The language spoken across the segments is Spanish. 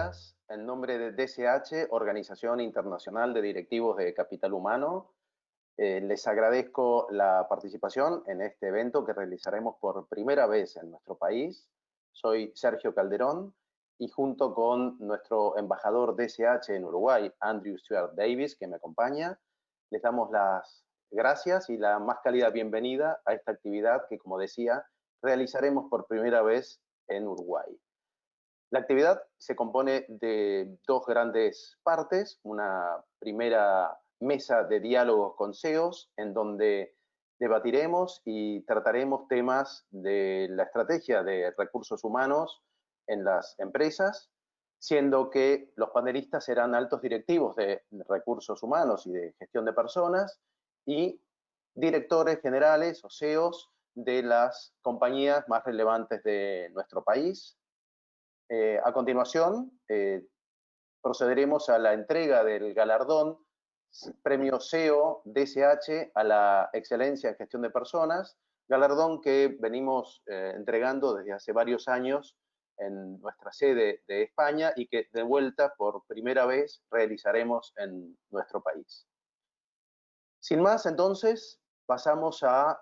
días. En nombre de DSH, Organización Internacional de Directivos de Capital Humano, les agradezco la participación en este evento que realizaremos por primera vez en nuestro país. Soy Sergio Calderón y junto con nuestro embajador DSH en Uruguay, Andrew Stuart Davis, que me acompaña, les damos las gracias y la más cálida bienvenida a esta actividad que, como decía, realizaremos por primera vez en Uruguay. La actividad se compone de dos grandes partes. Una primera mesa de diálogos con CEOs, en donde debatiremos y trataremos temas de la estrategia de recursos humanos en las empresas, siendo que los panelistas serán altos directivos de recursos humanos y de gestión de personas y directores generales o CEOs de las compañías más relevantes de nuestro país. A continuación, procederemos a la entrega del galardón Premio CEO DSH a la excelencia en gestión de personas, galardón que venimos entregando desde hace varios años en nuestra sede de España y que de vuelta por primera vez realizaremos en nuestro país. Sin más, entonces, pasamos a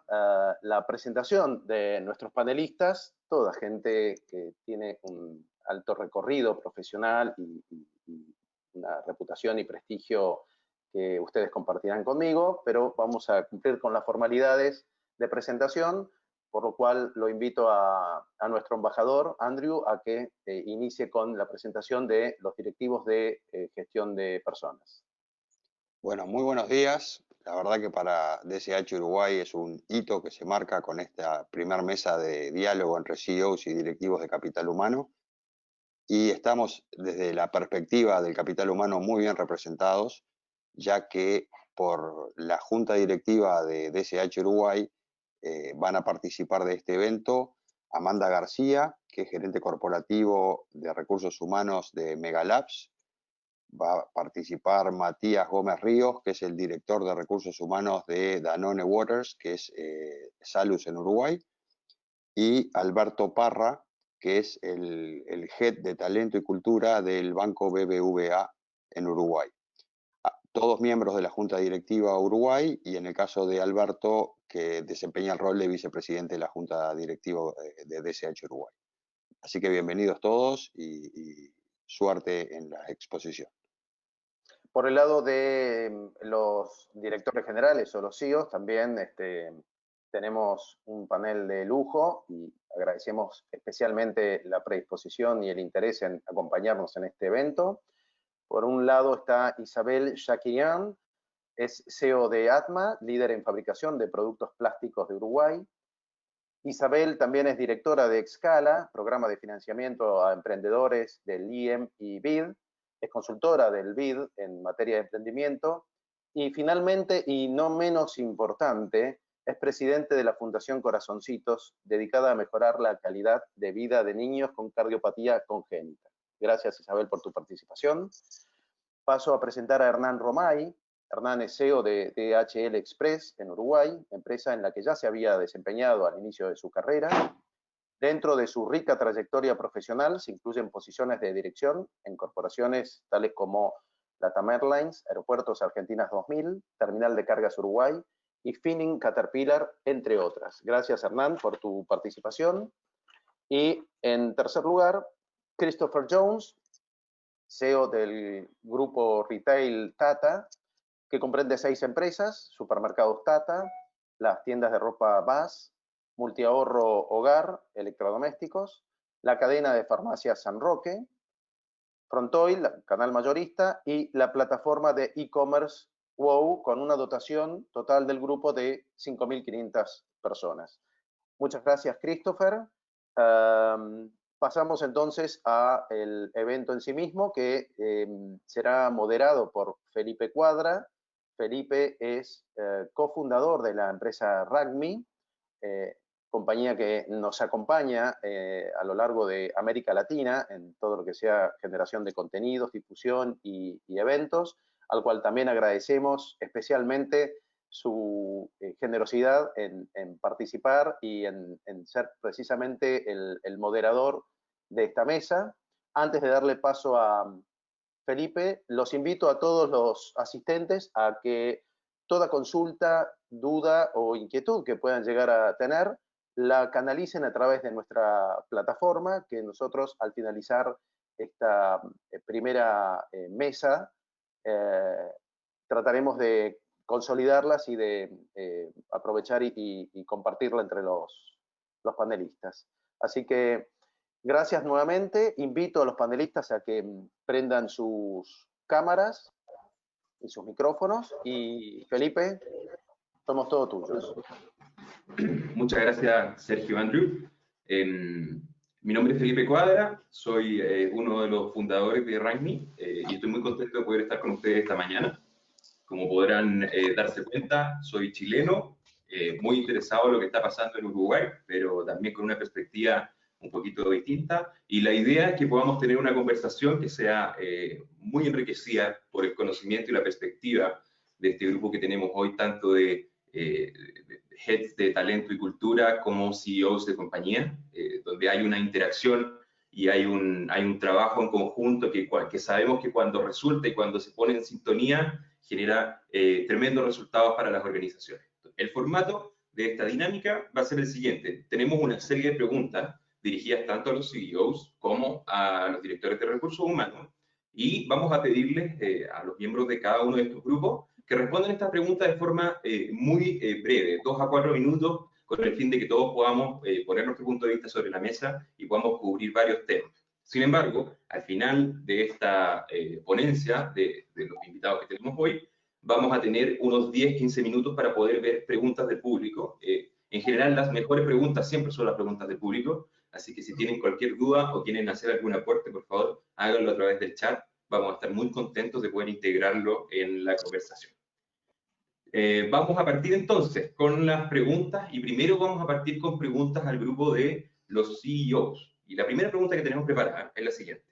la presentación de nuestros panelistas, toda gente que tiene un alto recorrido profesional y una reputación y prestigio que ustedes compartirán conmigo, pero vamos a cumplir con las formalidades de presentación, por lo cual lo invito a nuestro embajador, Andrew, a que inicie con la presentación de los directivos de gestión de personas. Bueno, muy buenos días. La verdad que para DSH Uruguay es un hito que se marca con esta primera mesa de diálogo entre CEOs y directivos de capital humano. Y estamos desde la perspectiva del capital humano muy bien representados, ya que por la junta directiva de DSH Uruguay van a participar de este evento Amanda García, que es gerente corporativo de recursos humanos de Megalabs. Va a participar Matías Gómez Ríos, que es el director de recursos humanos de Danone Waters, que es Salus en Uruguay, y Alberto Parra, que es el head de talento y cultura del Banco BBVA en Uruguay. Todos miembros de la Junta Directiva Uruguay y en el caso de Alberto, que desempeña el rol de vicepresidente de la Junta Directiva de DSH Uruguay. Así que bienvenidos todos y suerte en la exposición. Por el lado de los directores generales o los CEOs, también tenemos un panel de lujo y agradecemos especialmente la predisposición y el interés en acompañarnos en este evento. Por un lado está Isabel Shakirian, es CEO de ATMA, líder en fabricación de productos plásticos de Uruguay. Isabel también es directora de Excala, programa de financiamiento a emprendedores del IEM y BID. Es consultora del BID en materia de emprendimiento. Y finalmente, y no menos importante, es presidente de la Fundación Corazoncitos, dedicada a mejorar la calidad de vida de niños con cardiopatía congénita. Gracias, Isabel, por tu participación. Paso a presentar a Hernán Romay. Hernán es CEO de DHL Express en Uruguay, empresa en la que ya se había desempeñado al inicio de su carrera. Dentro de su rica trayectoria profesional se incluyen posiciones de dirección en corporaciones tales como LATAM Airlines, Aeropuertos Argentinas 2000, Terminal de Cargas Uruguay y Finning Caterpillar, entre otras. Gracias, Hernán, por tu participación. Y en tercer lugar, Christopher Jones, CEO del grupo retail Tata, que comprende 6 empresas: supermercados Tata, las tiendas de ropa Bass, Multiahorro Hogar, electrodomésticos, la cadena de farmacias San Roque, Frontoil, canal mayorista, y la plataforma de e-commerce WOW, con una dotación total del grupo de 5.500 personas. Muchas gracias, Christopher. Pasamos entonces al evento en sí mismo, que será moderado por Felipe Cuadra. Felipe es cofundador de la empresa RAGMI, compañía que nos acompaña a lo largo de América Latina en todo lo que sea generación de contenidos, difusión y eventos, al cual también agradecemos especialmente su generosidad en participar y en ser precisamente el moderador de esta mesa. Antes de darle paso a Felipe, los invito a todos los asistentes a que toda consulta, duda o inquietud que puedan llegar a tener, la canalicen a través de nuestra plataforma, que nosotros al finalizar esta primera mesa trataremos de consolidarlas y de aprovechar y compartirla entre los panelistas. Así que gracias nuevamente. Invito a los panelistas a que prendan sus cámaras y sus micrófonos. Y Felipe, somos todos tuyos. Muchas gracias, Sergio Andrew. Mi nombre es Felipe Cuadra, soy uno de los fundadores de RankMe y estoy muy contento de poder estar con ustedes esta mañana. Como podrán darse cuenta, soy chileno, muy interesado en lo que está pasando en Uruguay, pero también con una perspectiva un poquito distinta. Y la idea es que podamos tener una conversación que sea muy enriquecida por el conocimiento y la perspectiva de este grupo que tenemos hoy, tanto de heads de talento y cultura como CEOs de compañía, donde hay una interacción y hay un trabajo en conjunto que sabemos que cuando resulta y cuando se pone en sintonía genera tremendos resultados para las organizaciones. El formato de esta dinámica va a ser el siguiente. Tenemos una serie de preguntas dirigidas tanto a los CEOs como a los directores de recursos humanos y vamos a pedirles a los miembros de cada uno de estos grupos que respondan estas preguntas de forma muy breve, 2 a 4 minutos, con el fin de que todos podamos poner nuestro punto de vista sobre la mesa y podamos cubrir varios temas. Sin embargo, al final de esta ponencia de los invitados que tenemos hoy, vamos a tener unos 10-15 minutos para poder ver preguntas del público. En general, las mejores preguntas siempre son las preguntas del público, así que si tienen cualquier duda o quieren hacer algún aporte, por favor, háganlo a través del chat. Vamos a estar muy contentos de poder integrarlo en la conversación. Vamos a partir entonces con las preguntas y primero vamos a partir con preguntas al grupo de los CEOs. Y la primera pregunta que tenemos preparada es la siguiente.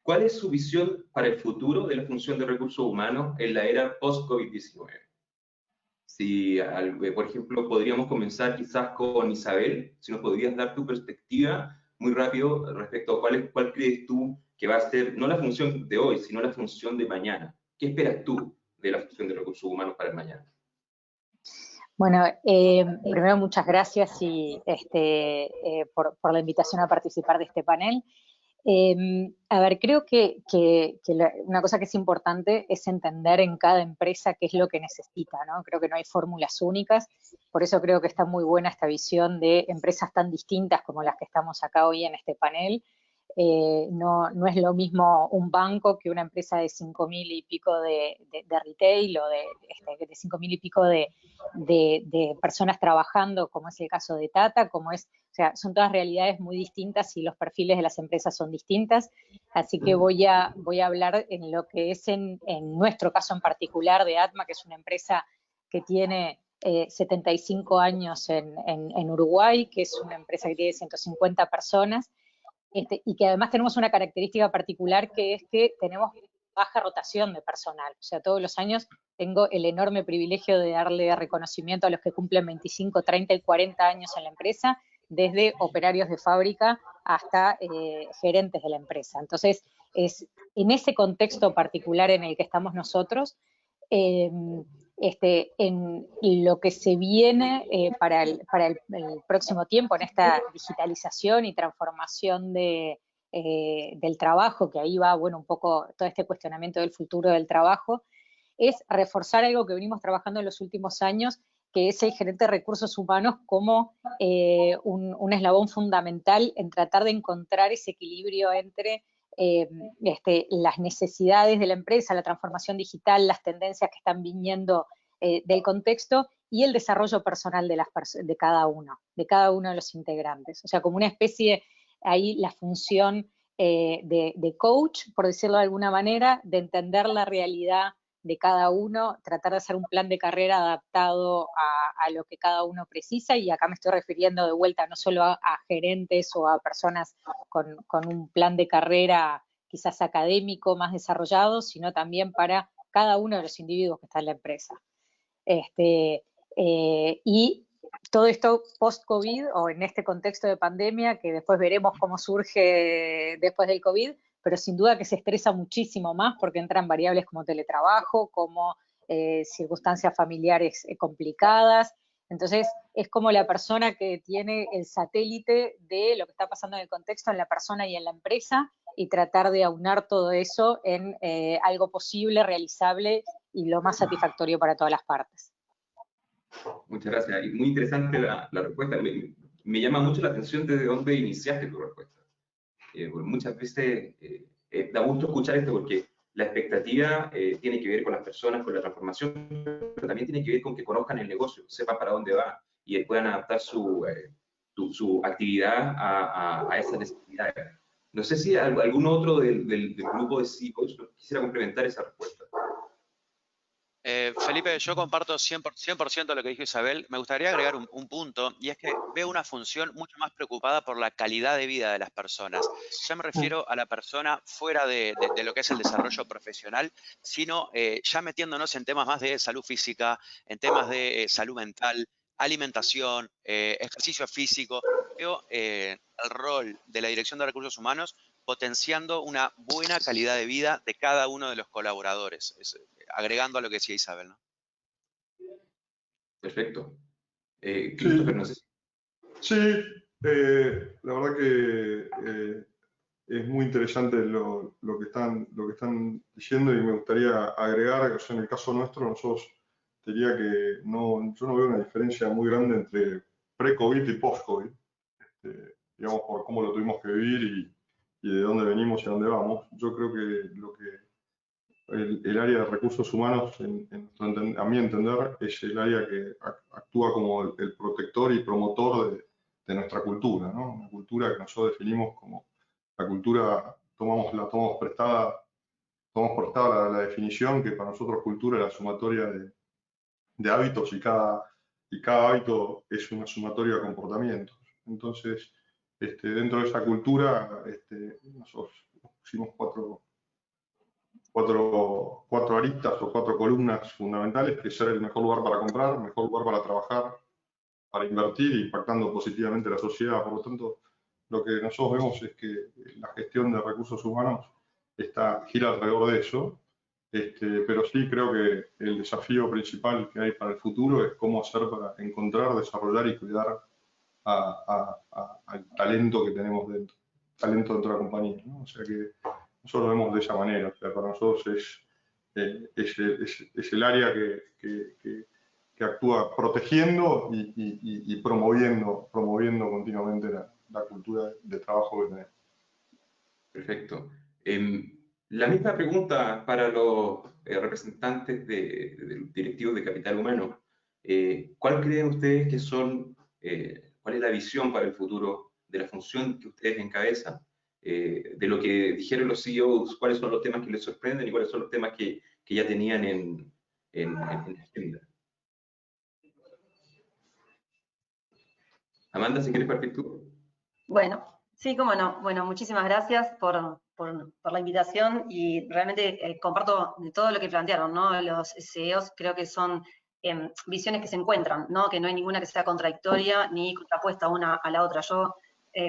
¿Cuál es su visión para el futuro de la función de recursos humanos en la era post-COVID-19? Si, por ejemplo, podríamos comenzar quizás con Isabel, si nos podrías dar tu perspectiva muy rápido respecto a cuál crees tú que va a ser, no la función de hoy, sino la función de mañana. ¿Qué esperas tú de la función de recursos humanos para el mañana? Bueno, primero muchas gracias por la invitación a participar de este panel. A ver, creo que una cosa que es importante es entender en cada empresa qué es lo que necesita, ¿no? Creo que no hay fórmulas únicas, por eso creo que está muy buena esta visión de empresas tan distintas como las que estamos acá hoy en este panel. No es lo mismo un banco que una empresa de 5.000 y pico de retail o de 5.000 y pico de personas trabajando, como es el caso de Tata, o sea, son todas realidades muy distintas y los perfiles de las empresas son distintas, así que voy a hablar en lo que es en nuestro caso en particular de Atma, que es una empresa que tiene 75 años en Uruguay, que es una empresa que tiene 150 personas, y que además tenemos una característica particular que es que tenemos baja rotación de personal. O sea, todos los años tengo el enorme privilegio de darle reconocimiento a los que cumplen 25, 30 y 40 años en la empresa, desde operarios de fábrica hasta gerentes de la empresa. Entonces, es en ese contexto particular en el que estamos nosotros, en lo que se viene para el próximo tiempo, en esta digitalización y transformación del trabajo, que ahí va, bueno, un poco todo este cuestionamiento del futuro del trabajo, es reforzar algo que venimos trabajando en los últimos años, que es el gerente de recursos humanos como un eslabón fundamental en tratar de encontrar ese equilibrio entre las necesidades de la empresa, la transformación digital, las tendencias que están viniendo del contexto y el desarrollo personal de cada uno de los integrantes. O sea, como una especie, ahí la función de coach, por decirlo de alguna manera, de entender la realidad de cada uno, tratar de hacer un plan de carrera adaptado a lo que cada uno precisa, y acá me estoy refiriendo de vuelta no solo a gerentes o a personas con un plan de carrera quizás académico más desarrollado, sino también para cada uno de los individuos que está en la empresa. Y todo esto post-COVID o en este contexto de pandemia, que después veremos cómo surge después del COVID, pero sin duda que se estresa muchísimo más porque entran variables como teletrabajo, como circunstancias familiares complicadas. Entonces, es como la persona que tiene el satélite de lo que está pasando en el contexto en la persona y en la empresa y tratar de aunar todo eso en algo posible, realizable y lo más satisfactorio para todas las partes. Muchas gracias. Y muy interesante la respuesta. Me llama mucho la atención desde dónde iniciaste tu respuesta. Porque muchas veces da gusto escuchar esto porque la expectativa tiene que ver con las personas, con la transformación, pero también tiene que ver con que conozcan el negocio, sepan para dónde va y puedan adaptar su actividad a esas necesidades. No sé si algún otro del grupo de CEOs quisiera complementar esa respuesta. Felipe, yo comparto 100% lo que dijo Isabel. Me gustaría agregar un punto, y es que veo una función mucho más preocupada por la calidad de vida de las personas. Ya me refiero a la persona fuera de lo que es el desarrollo profesional, sino ya metiéndonos en temas más de salud física, en temas de salud mental, alimentación, ejercicio físico. Veo el rol de la Dirección de Recursos Humanos potenciando una buena calidad de vida de cada uno de los colaboradores, agregando a lo que decía Isabel, ¿no? Perfecto. Christopher, no sé si... Sí, la verdad que es muy interesante lo que están diciendo y me gustaría agregar, o sea, en el caso nuestro, nosotros diría que yo no veo una diferencia muy grande entre pre-COVID y post-COVID, digamos, por cómo lo tuvimos que vivir y de dónde venimos y a dónde vamos. Yo creo que el área de recursos humanos, a mi entender, es el área que actúa como el protector y promotor de nuestra cultura, ¿no? Una cultura que nosotros definimos como la cultura, tomamos prestada la definición que para nosotros cultura es la sumatoria de hábitos y cada hábito es una sumatoria de comportamientos. Entonces, dentro de esa cultura, nosotros pusimos cuatro aristas o 4 columnas fundamentales, que es ser el mejor lugar para comprar, el mejor lugar para trabajar, para invertir, impactando positivamente la sociedad. Por lo tanto, lo que nosotros vemos es que la gestión de recursos humanos gira alrededor de eso, pero sí creo que el desafío principal que hay para el futuro es cómo hacer para encontrar, desarrollar y cuidar al talento que tenemos dentro de la compañía, ¿no? O sea que nosotros lo vemos de esa manera. O sea, para nosotros es el área que actúa protegiendo y promoviendo continuamente la cultura de trabajo que tenemos. Perfecto. La misma pregunta para los representantes del directivo de capital humano. ¿Cuál creen ustedes que son, cuál es la visión para el futuro de la función que ustedes encabezan? De lo que dijeron los CEOs, cuáles son los temas que les sorprenden y cuáles son los temas que ya tenían en agenda. Amanda, si quieres partir tú. Bueno, sí, cómo no. Bueno, muchísimas gracias por la invitación y realmente comparto de todo lo que plantearon, ¿no? Los CEOs creo que son visiones que se encuentran, ¿no? Que no hay ninguna que sea contradictoria ni contrapuesta una a la otra. Yo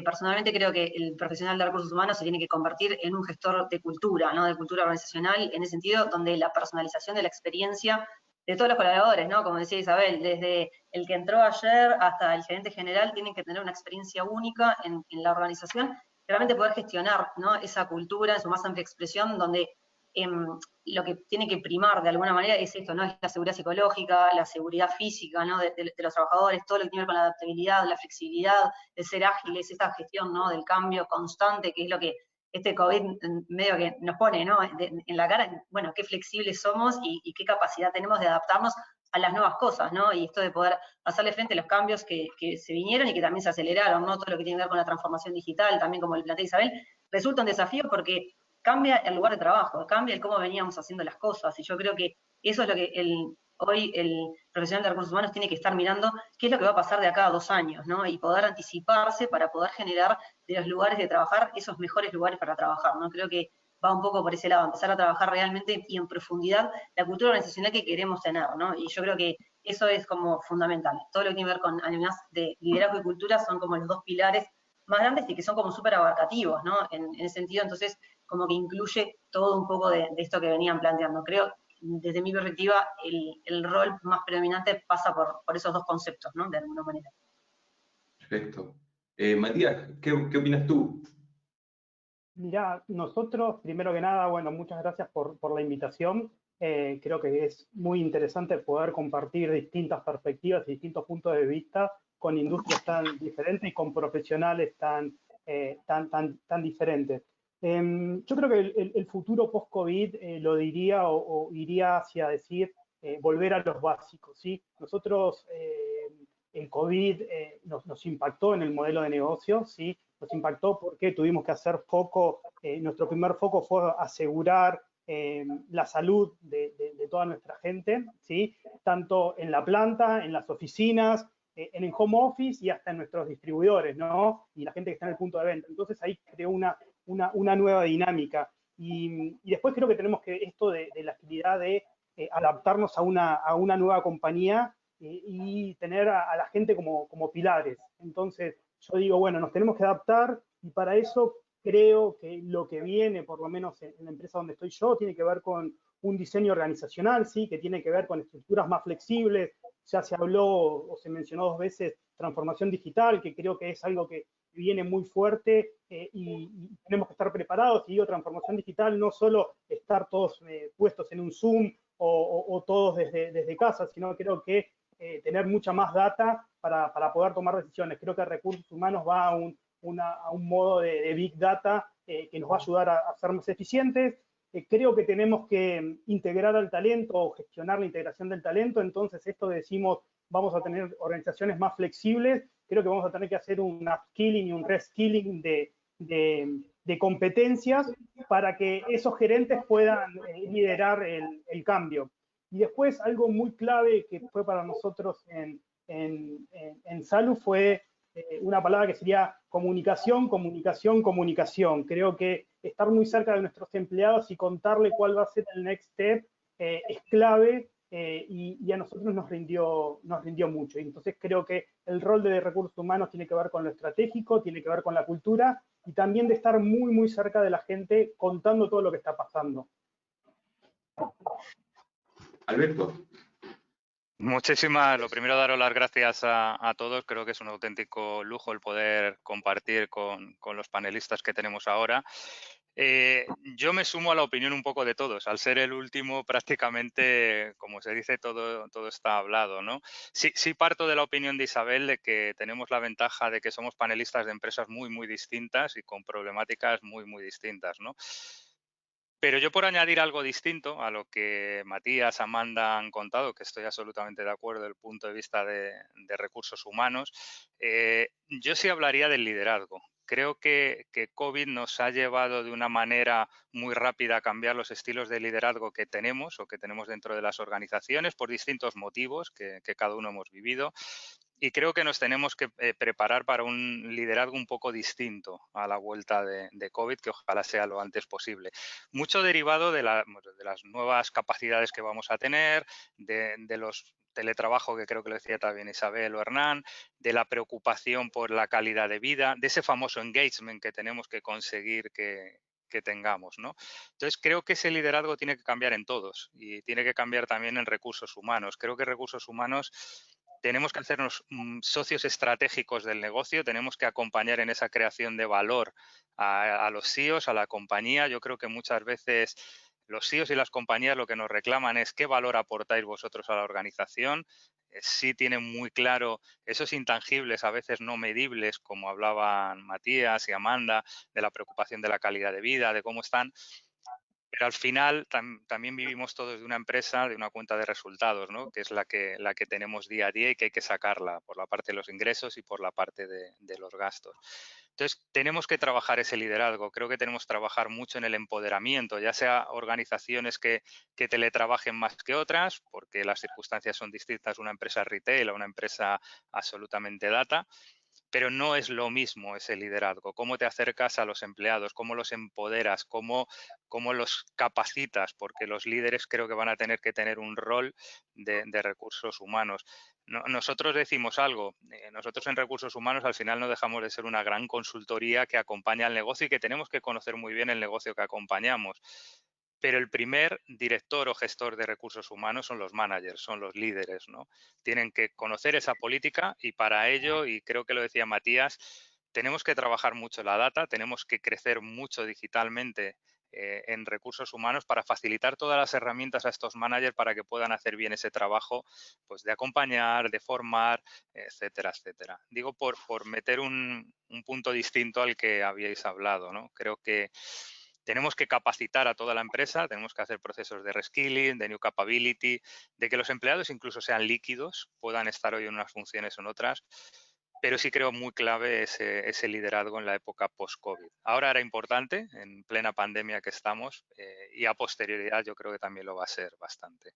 personalmente creo que el profesional de recursos humanos se tiene que convertir en un gestor de cultura, ¿no? De cultura organizacional, en ese sentido, donde la personalización de la experiencia de todos los colaboradores, ¿no? Como decía Isabel, desde el que entró ayer hasta el gerente general, tienen que tener una experiencia única en la organización, realmente poder gestionar, ¿no? Esa cultura en su más amplia expresión, donde lo que tiene que primar de alguna manera es esto, ¿no? Es la seguridad psicológica, la seguridad física, ¿no? De los trabajadores, todo lo que tiene que ver con la adaptabilidad, la flexibilidad, el ser ágiles, esta gestión, ¿no? Del cambio constante, que es lo que este COVID medio que nos pone, ¿no? En la cara, bueno, qué flexibles somos y qué capacidad tenemos de adaptarnos a las nuevas cosas, ¿no? Y esto de poder hacerle frente a los cambios que se vinieron y que también se aceleraron, ¿no? Todo lo que tiene que ver con la transformación digital, también como el plantea Isabel, resulta un desafío porque cambia el lugar de trabajo, cambia el cómo veníamos haciendo las cosas, y yo creo que eso es lo que hoy el profesional de recursos humanos tiene que estar mirando, qué es lo que va a pasar de acá a 2 años, ¿no? Y poder anticiparse para poder generar de los lugares de trabajar esos mejores lugares para trabajar, ¿no? Creo que va un poco por ese lado, empezar a trabajar realmente y en profundidad la cultura organizacional que queremos tener, ¿no? Y yo creo que eso es como fundamental. Todo lo que tiene que ver con, además de liderazgo y cultura, son como los dos pilares más grandes y que son como súper abarcativos, ¿no? En ese sentido, entonces, como que incluye todo un poco de esto que venían planteando. Creo, desde mi perspectiva, el rol más predominante pasa por esos dos conceptos, ¿no? De alguna manera. Perfecto. Matías, ¿qué opinas tú? Mirá, nosotros, primero que nada, bueno, muchas gracias por la invitación. Creo que es muy interesante poder compartir distintas perspectivas y distintos puntos de vista con industrias tan diferentes y con profesionales tan diferentes. Yo creo que el futuro post-COVID lo diría o iría hacia decir volver a los básicos, ¿sí? Nosotros, el COVID nos impactó en el modelo de negocio, ¿sí? Nos impactó porque tuvimos que hacer foco, nuestro primer foco fue asegurar la salud de toda nuestra gente, ¿sí? Tanto en la planta, en las oficinas, en el home office y hasta en nuestros distribuidores, ¿no? Y la gente que está en el punto de venta. Entonces ahí creó una nueva dinámica. Y después creo que tenemos que esto de la agilidad de adaptarnos a una nueva compañía y tener a la gente como pilares. Entonces yo digo, bueno, nos tenemos que adaptar y para eso creo que lo que viene, por lo menos en la empresa donde estoy yo, tiene que ver con un diseño organizacional, ¿sí? Que tiene que ver con estructuras más flexibles. Ya se habló o se mencionó 2 veces transformación digital, que creo que es algo que viene muy fuerte y tenemos que estar preparados. Y digo transformación digital, no solo estar todos puestos en un Zoom o todos desde casa, sino creo que tener mucha más data para poder tomar decisiones. Creo que recursos humanos va a un modo de Big Data que nos va a ayudar a ser más eficientes. Creo que tenemos que integrar al talento o gestionar la integración del talento. Entonces, esto decimos, vamos a tener organizaciones más flexibles. Creo que vamos a tener que hacer un upskilling y un reskilling de competencias para que esos gerentes puedan liderar el cambio. Y después, algo muy clave que fue para nosotros en Salud fue una palabra que sería comunicación, comunicación, comunicación. Creo que estar muy cerca de nuestros empleados y contarle cuál va a ser el next step es clave y a nosotros nos rindió mucho. Y entonces creo que el rol de recursos humanos tiene que ver con lo estratégico, tiene que ver con la cultura y también de estar muy, muy cerca de la gente contando todo lo que está pasando. Alberto. Muchísimas, lo primero daros las gracias a todos, creo que es un auténtico lujo el poder compartir con los panelistas que tenemos ahora. Yo me sumo a la opinión un poco de todos, al ser el último prácticamente, como se dice, todo está hablado, ¿no? Sí parto de la opinión de Isabel de que tenemos la ventaja de que somos panelistas de empresas muy, muy distintas y con problemáticas muy, muy distintas, ¿no? Pero yo por añadir algo distinto a lo que Matías, Amanda han contado, que estoy absolutamente de acuerdo desde el punto de vista de recursos humanos, yo sí hablaría del liderazgo. Creo que COVID nos ha llevado de una manera muy rápida a cambiar los estilos de liderazgo que tenemos o que tenemos dentro de las organizaciones por distintos motivos que cada uno hemos vivido. Y creo que nos tenemos que preparar para un liderazgo un poco distinto a la vuelta de COVID, que ojalá sea lo antes posible. Mucho derivado de las nuevas capacidades que vamos a tener, de los teletrabajo, que creo que lo decía también Isabel o Hernán, de la preocupación por la calidad de vida, de ese famoso engagement que tenemos que conseguir que tengamos, ¿no? Entonces, creo que ese liderazgo tiene que cambiar en todos y tiene que cambiar también en recursos humanos. Creo que recursos humanos tenemos que hacernos socios estratégicos del negocio, tenemos que acompañar en esa creación de valor a los CEOs, a la compañía. Yo creo que muchas veces los CEOs y las compañías lo que nos reclaman es qué valor aportáis vosotros a la organización. Sí tienen muy claro esos intangibles, a veces no medibles, como hablaban Matías y Amanda, de la preocupación de la calidad de vida, de cómo están. Pero al final también vivimos todos de una empresa, de una cuenta de resultados, ¿no? Que es la que tenemos día a día y que hay que sacarla por la parte de los ingresos y por la parte de los gastos. Entonces, tenemos que trabajar ese liderazgo. Creo que tenemos que trabajar mucho en el empoderamiento, ya sea organizaciones que teletrabajen más que otras, porque las circunstancias son distintas, una empresa retail a una empresa absolutamente data. pero no es lo mismo ese liderazgo. Cómo te acercas a los empleados, cómo los empoderas, cómo los capacitas, porque los líderes creo que van a tener que tener un rol de recursos humanos. Nosotros decimos algo, nosotros en recursos humanos al final no dejamos de ser una gran consultoría que acompaña al negocio y que tenemos que conocer muy bien el negocio que acompañamos. Pero el primer director o gestor de recursos humanos son los managers, son los líderes, ¿no? Tienen que conocer esa política y para ello, y creo que lo decía Matías, tenemos que trabajar mucho la data, tenemos que crecer mucho digitalmente en recursos humanos para facilitar todas las herramientas a estos managers para que puedan hacer bien ese trabajo, pues de acompañar, de formar, etcétera, etcétera. Digo por meter un punto distinto al que habíais hablado, ¿no? Creo que tenemos que capacitar a toda la empresa, tenemos que hacer procesos de reskilling, de new capability, de que los empleados incluso sean líquidos, puedan estar hoy en unas funciones o en otras, pero sí creo muy clave ese liderazgo en la época post-COVID. Ahora era importante, en plena pandemia que estamos, y a posterioridad yo creo que también lo va a ser bastante.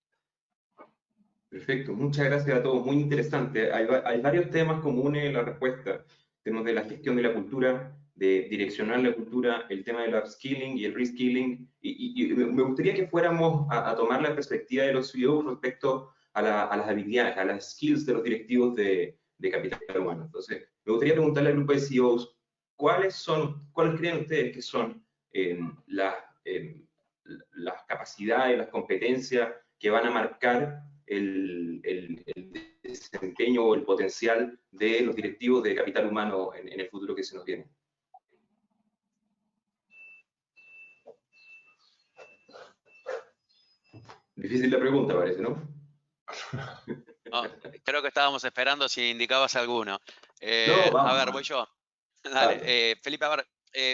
Perfecto, muchas gracias a todos, muy interesante. Hay varios temas comunes en la respuesta. Temas de la gestión de la cultura, de direccionar la cultura, el tema del upskilling y el reskilling. Y me gustaría que fuéramos a tomar la perspectiva de los CEOs respecto a las habilidades, a las skills de los directivos de capital humano. Entonces, me gustaría preguntarle al grupo de CEOs, ¿cuáles creen ustedes que son las capacidades, las competencias que van a marcar el desempeño o el potencial de los directivos de capital humano en el futuro que se nos viene? Difícil la pregunta, parece, ¿no? No, creo que estábamos esperando si indicabas alguno. No, vamos, a ver, voy yo. Dale, Felipe, a ver,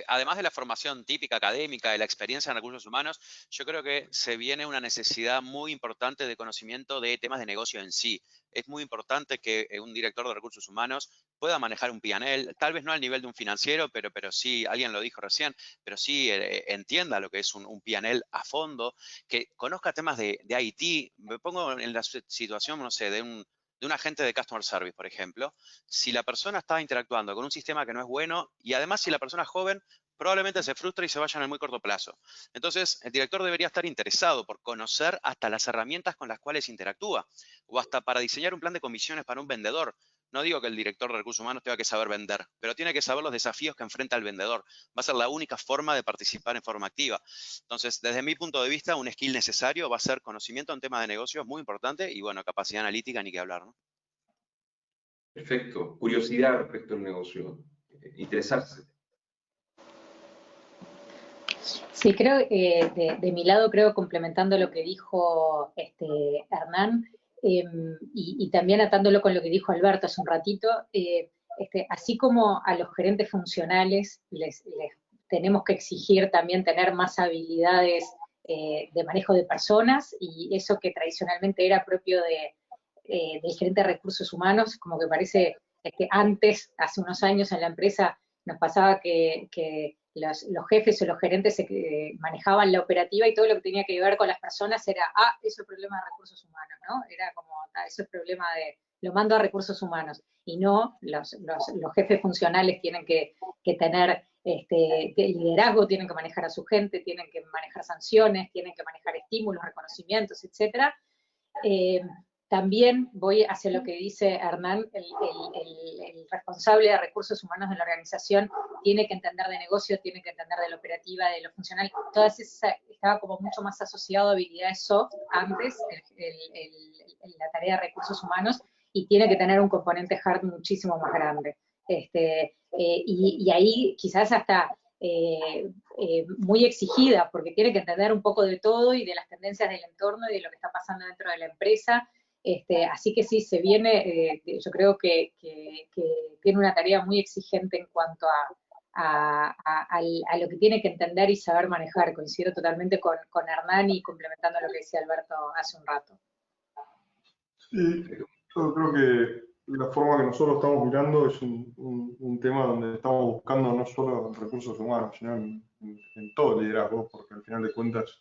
además de la formación típica académica, de la experiencia en recursos humanos, yo creo que se viene una necesidad muy importante de conocimiento de temas de negocio en sí. Es muy importante que un director de recursos humanos pueda manejar un P&L, tal vez no al nivel de un financiero, pero sí, alguien lo dijo recién, pero sí entienda lo que es un P&L a fondo, que conozca temas de IT. Me pongo en la situación, no sé, de un agente de Customer Service, por ejemplo. Si la persona está interactuando con un sistema que no es bueno y además si la persona es joven, probablemente se frustre y se vaya en el muy corto plazo. Entonces, el director debería estar interesado por conocer hasta las herramientas con las cuales interactúa o hasta para diseñar un plan de comisiones para un vendedor. No digo que el director de recursos humanos tenga que saber vender, pero tiene que saber los desafíos que enfrenta el vendedor. Va a ser la única forma de participar en forma activa. Entonces, desde mi punto de vista, un skill necesario va a ser conocimiento en temas de negocios muy importante y, bueno, capacidad analítica ni que hablar, ¿no? Perfecto. Curiosidad respecto al negocio. Interesarse. Sí, creo, de mi lado, creo, complementando lo que dijo Hernán, y también atándolo con lo que dijo Alberto hace un ratito, así como a los gerentes funcionales les tenemos que exigir también tener más habilidades de manejo de personas, y eso que tradicionalmente era propio del gerente de recursos humanos, como que parece que antes, hace unos años en la empresa, nos pasaba que los jefes o los gerentes manejaban la operativa y todo lo que tenía que ver con las personas era, eso es problema de recursos humanos, ¿no? Era como, eso es problema lo mando a recursos humanos. Y no, los jefes funcionales tienen que tener liderazgo, tienen que manejar a su gente, tienen que manejar sanciones, tienen que manejar estímulos, reconocimientos, etcétera. También voy hacia lo que dice Hernán, el responsable de recursos humanos de la organización tiene que entender de negocio, tiene que entender de la operativa, de lo funcional. Todas esas estaba como mucho más asociado a habilidades soft antes, la tarea de recursos humanos, y tiene que tener un componente hard muchísimo más grande. Y ahí quizás hasta muy exigida, porque tiene que entender un poco de todo y de las tendencias del entorno y de lo que está pasando dentro de la empresa. Así que sí, se viene, yo creo que tiene una tarea muy exigente en cuanto a lo que tiene que entender y saber manejar. Coincido totalmente con Hernán y complementando lo que decía Alberto hace un rato. Sí, yo creo que la forma que nosotros estamos mirando es un tema donde estamos buscando no solo en recursos humanos, sino en todo el liderazgo, porque al final de cuentas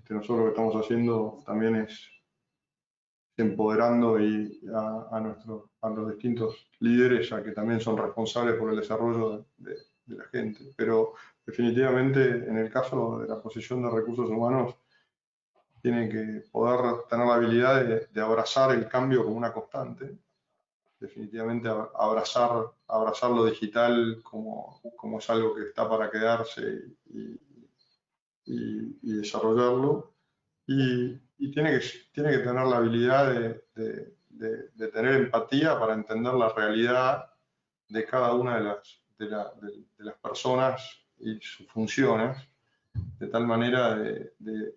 nosotros lo que estamos haciendo también es empoderando a los distintos líderes, ya que también son responsables por el desarrollo de la gente. Pero definitivamente en el caso de la posición de recursos humanos, tienen que poder tener la habilidad de abrazar el cambio como una constante. Definitivamente abrazar lo digital como es algo que está para quedarse y desarrollarlo. Y tiene que tener la habilidad de tener empatía para entender la realidad de cada una de las personas y sus funciones, de tal manera de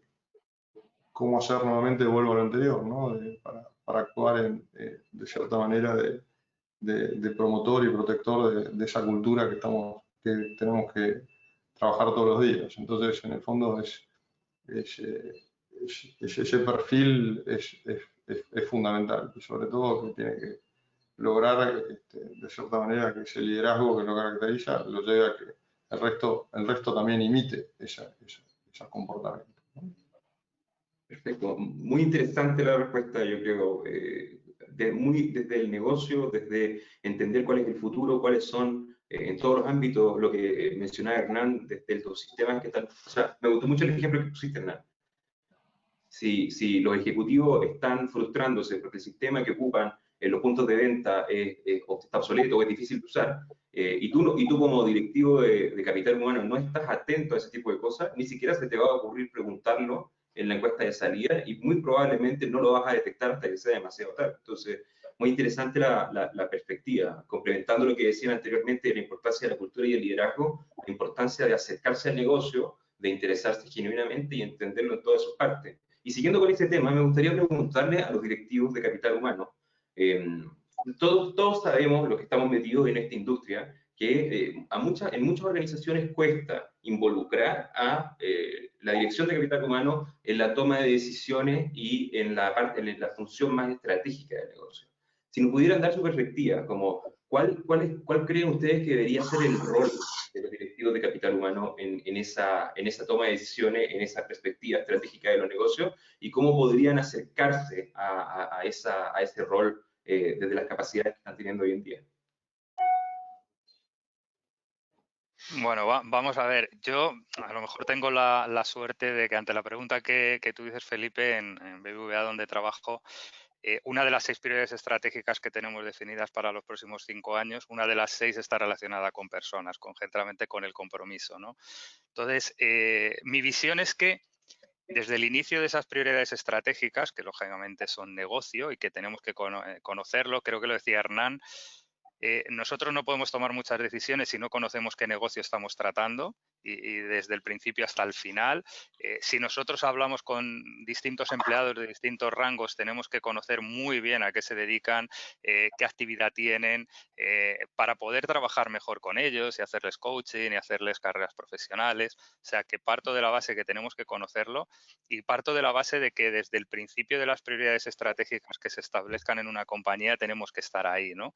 cómo hacer nuevamente, vuelvo a lo anterior, ¿no? Para actuar de cierta manera de promotor y protector de esa cultura que tenemos que trabajar todos los días. Entonces, en el fondo, ese perfil es fundamental, y sobre todo que tiene que lograr, de cierta manera, que ese liderazgo que lo caracteriza lo lleve a que el resto también imite esos comportamientos, ¿no? Perfecto, muy interesante la respuesta, yo creo, desde el negocio, desde entender cuál es el futuro, cuáles son en todos los ámbitos, lo que mencionaba Hernán, desde los sistemas que están, o sea, me gustó mucho el ejemplo que pusiste, Hernán. Si los ejecutivos están frustrándose porque el sistema que ocupan en los puntos de venta está obsoleto o es difícil de usar, y tú como directivo de capital humano no estás atento a ese tipo de cosas, ni siquiera se te va a ocurrir preguntarlo en la encuesta de salida y muy probablemente no lo vas a detectar hasta que sea demasiado tarde. Entonces, muy interesante la perspectiva, complementando lo que decían anteriormente de la importancia de la cultura y el liderazgo, la importancia de acercarse al negocio, de interesarse genuinamente y entenderlo en todas sus partes. Y siguiendo con este tema, me gustaría preguntarle a los directivos de capital humano, todos sabemos los que estamos metidos en esta industria, que en muchas organizaciones cuesta involucrar a la dirección de capital humano en la toma de decisiones y en la función más estratégica del negocio. Si nos pudieran dar su perspectiva, como ¿cuál creen ustedes que debería ser el rol de los directivos de capital humano en esa toma de decisiones, en esa perspectiva estratégica de los negocios, y cómo podrían acercarse a ese rol desde las capacidades que están teniendo hoy en día? Bueno, vamos a ver. Yo a lo mejor tengo la suerte de que ante la pregunta que tú dices, Felipe, en BBVA, donde trabajo, una de las 6 prioridades estratégicas que tenemos definidas para los próximos 5 años, una de las 6 está relacionada con personas, concretamente con el compromiso, ¿no? Entonces, mi visión es que desde el inicio de esas prioridades estratégicas, que lógicamente son negocio y que tenemos que conocerlo, creo que lo decía Hernán, nosotros no podemos tomar muchas decisiones si no conocemos qué negocio estamos tratando y desde el principio hasta el final. Si nosotros hablamos con distintos empleados de distintos rangos, tenemos que conocer muy bien a qué se dedican, qué actividad tienen, para poder trabajar mejor con ellos y hacerles coaching y hacerles carreras profesionales. O sea, que parto de la base que tenemos que conocerlo y parto de la base de que desde el principio de las prioridades estratégicas que se establezcan en una compañía tenemos que estar ahí, ¿no?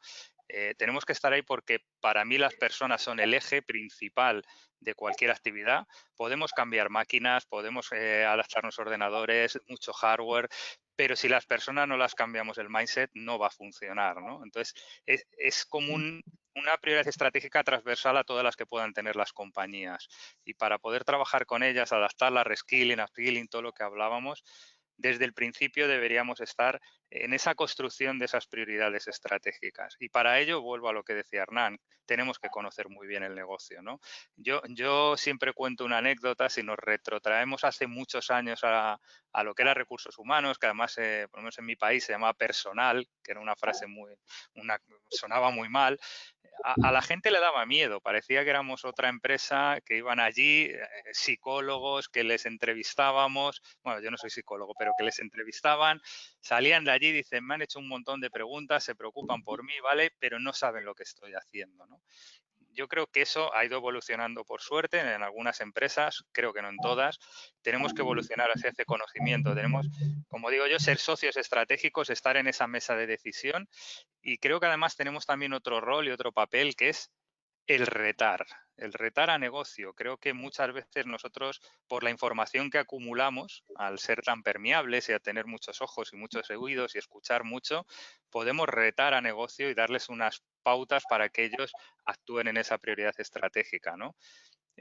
Tenemos que estar ahí porque para mí las personas son el eje principal de cualquier actividad. Podemos cambiar máquinas, podemos adaptarnos ordenadores, mucho hardware, pero si las personas no las cambiamos el mindset, no va a funcionar, ¿no? Entonces, es como una prioridad estratégica transversal a todas las que puedan tener las compañías. Y para poder trabajar con ellas, adaptarlas, reskilling, upskilling, todo lo que hablábamos, desde el principio deberíamos estar en esa construcción de esas prioridades estratégicas. Y para ello, vuelvo a lo que decía Hernán, tenemos que conocer muy bien el negocio, ¿no? Yo siempre cuento una anécdota, si nos retrotraemos hace muchos años a lo que era recursos humanos, que además, por lo menos en mi país, se llamaba personal, que era una frase sonaba muy mal. A la gente le daba miedo, parecía que éramos otra empresa, que iban allí psicólogos, que les entrevistábamos, bueno, yo no soy psicólogo, pero que les entrevistaban, salían de allí y dicen, me han hecho un montón de preguntas, se preocupan por mí, ¿vale? Pero no saben lo que estoy haciendo, ¿no? Yo creo que eso ha ido evolucionando por suerte en algunas empresas, creo que no en todas. Tenemos que evolucionar hacia ese conocimiento. Tenemos, como digo yo, ser socios estratégicos, estar en esa mesa de decisión. Y creo que además tenemos también otro rol y otro papel que es el retar a negocio. Creo que muchas veces nosotros, por la información que acumulamos, al ser tan permeables y a tener muchos ojos y muchos oídos y escuchar mucho, podemos retar a negocio y darles unas pautas para que ellos actúen en esa prioridad estratégica, ¿no?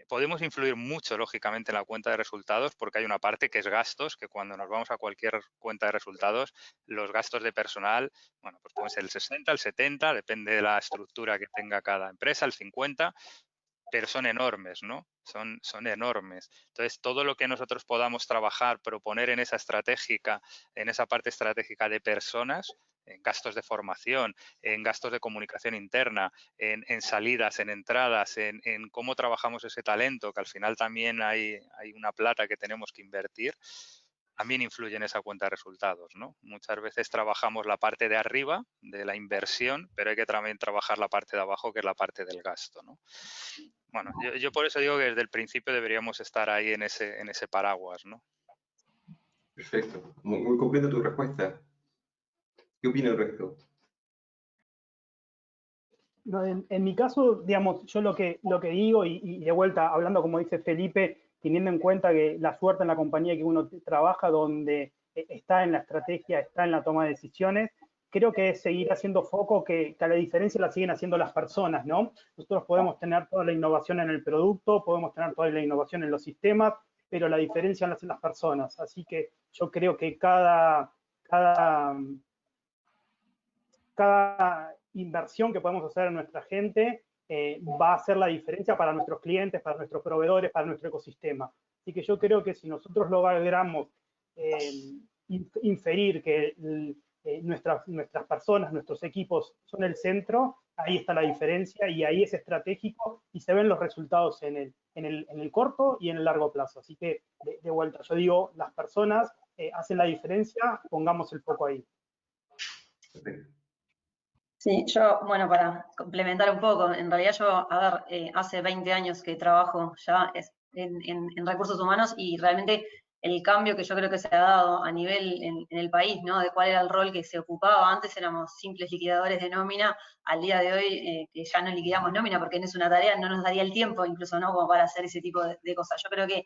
Podemos influir mucho, lógicamente, en la cuenta de resultados porque hay una parte que es gastos, que cuando nos vamos a cualquier cuenta de resultados, los gastos de personal, bueno, pues pueden ser el 60, el 70, depende de la estructura que tenga cada empresa, el 50, pero son enormes, ¿no? Son enormes. Entonces, todo lo que nosotros podamos trabajar, proponer en esa parte estratégica de personas, en gastos de formación, en gastos de comunicación interna, en salidas, en entradas, en cómo trabajamos ese talento, que al final también hay una plata que tenemos que invertir, también influye en esa cuenta de resultados, ¿no? Muchas veces trabajamos la parte de arriba de la inversión, pero hay que también trabajar la parte de abajo, que es la parte del gasto, ¿no? Bueno, yo por eso digo que desde el principio deberíamos estar ahí en ese paraguas, ¿no? Perfecto. Muy completa tu respuesta. ¿Qué opina el resto? No, en mi caso, digamos, yo lo que digo, y de vuelta, hablando como dice Felipe, teniendo en cuenta que la suerte en la compañía que uno trabaja, donde está en la estrategia, está en la toma de decisiones, creo que es seguir haciendo foco, que a la diferencia la siguen haciendo las personas, ¿no? Nosotros podemos tener toda la innovación en el producto, podemos tener toda la innovación en los sistemas, pero la diferencia la hacen las personas. Así que yo creo que cada inversión que podemos hacer en nuestra gente va a hacer la diferencia para nuestros clientes, para nuestros proveedores, para nuestro ecosistema. Así que yo creo que si nosotros logramos inferir que nuestras personas, nuestros equipos son el centro, ahí está la diferencia y ahí es estratégico y se ven los resultados en el corto y en el largo plazo. Así que, de vuelta, yo digo, las personas hacen la diferencia, pongamos el foco ahí. Sí, yo, bueno, para complementar un poco, en realidad yo, a ver, hace 20 años que trabajo ya en recursos humanos y realmente el cambio que yo creo que se ha dado a nivel en el país, ¿no? De cuál era el rol que se ocupaba. Antes éramos simples liquidadores de nómina, al día de hoy que ya no liquidamos nómina porque no es una tarea, no nos daría el tiempo incluso, ¿no? Como para hacer ese tipo de cosas. Yo creo que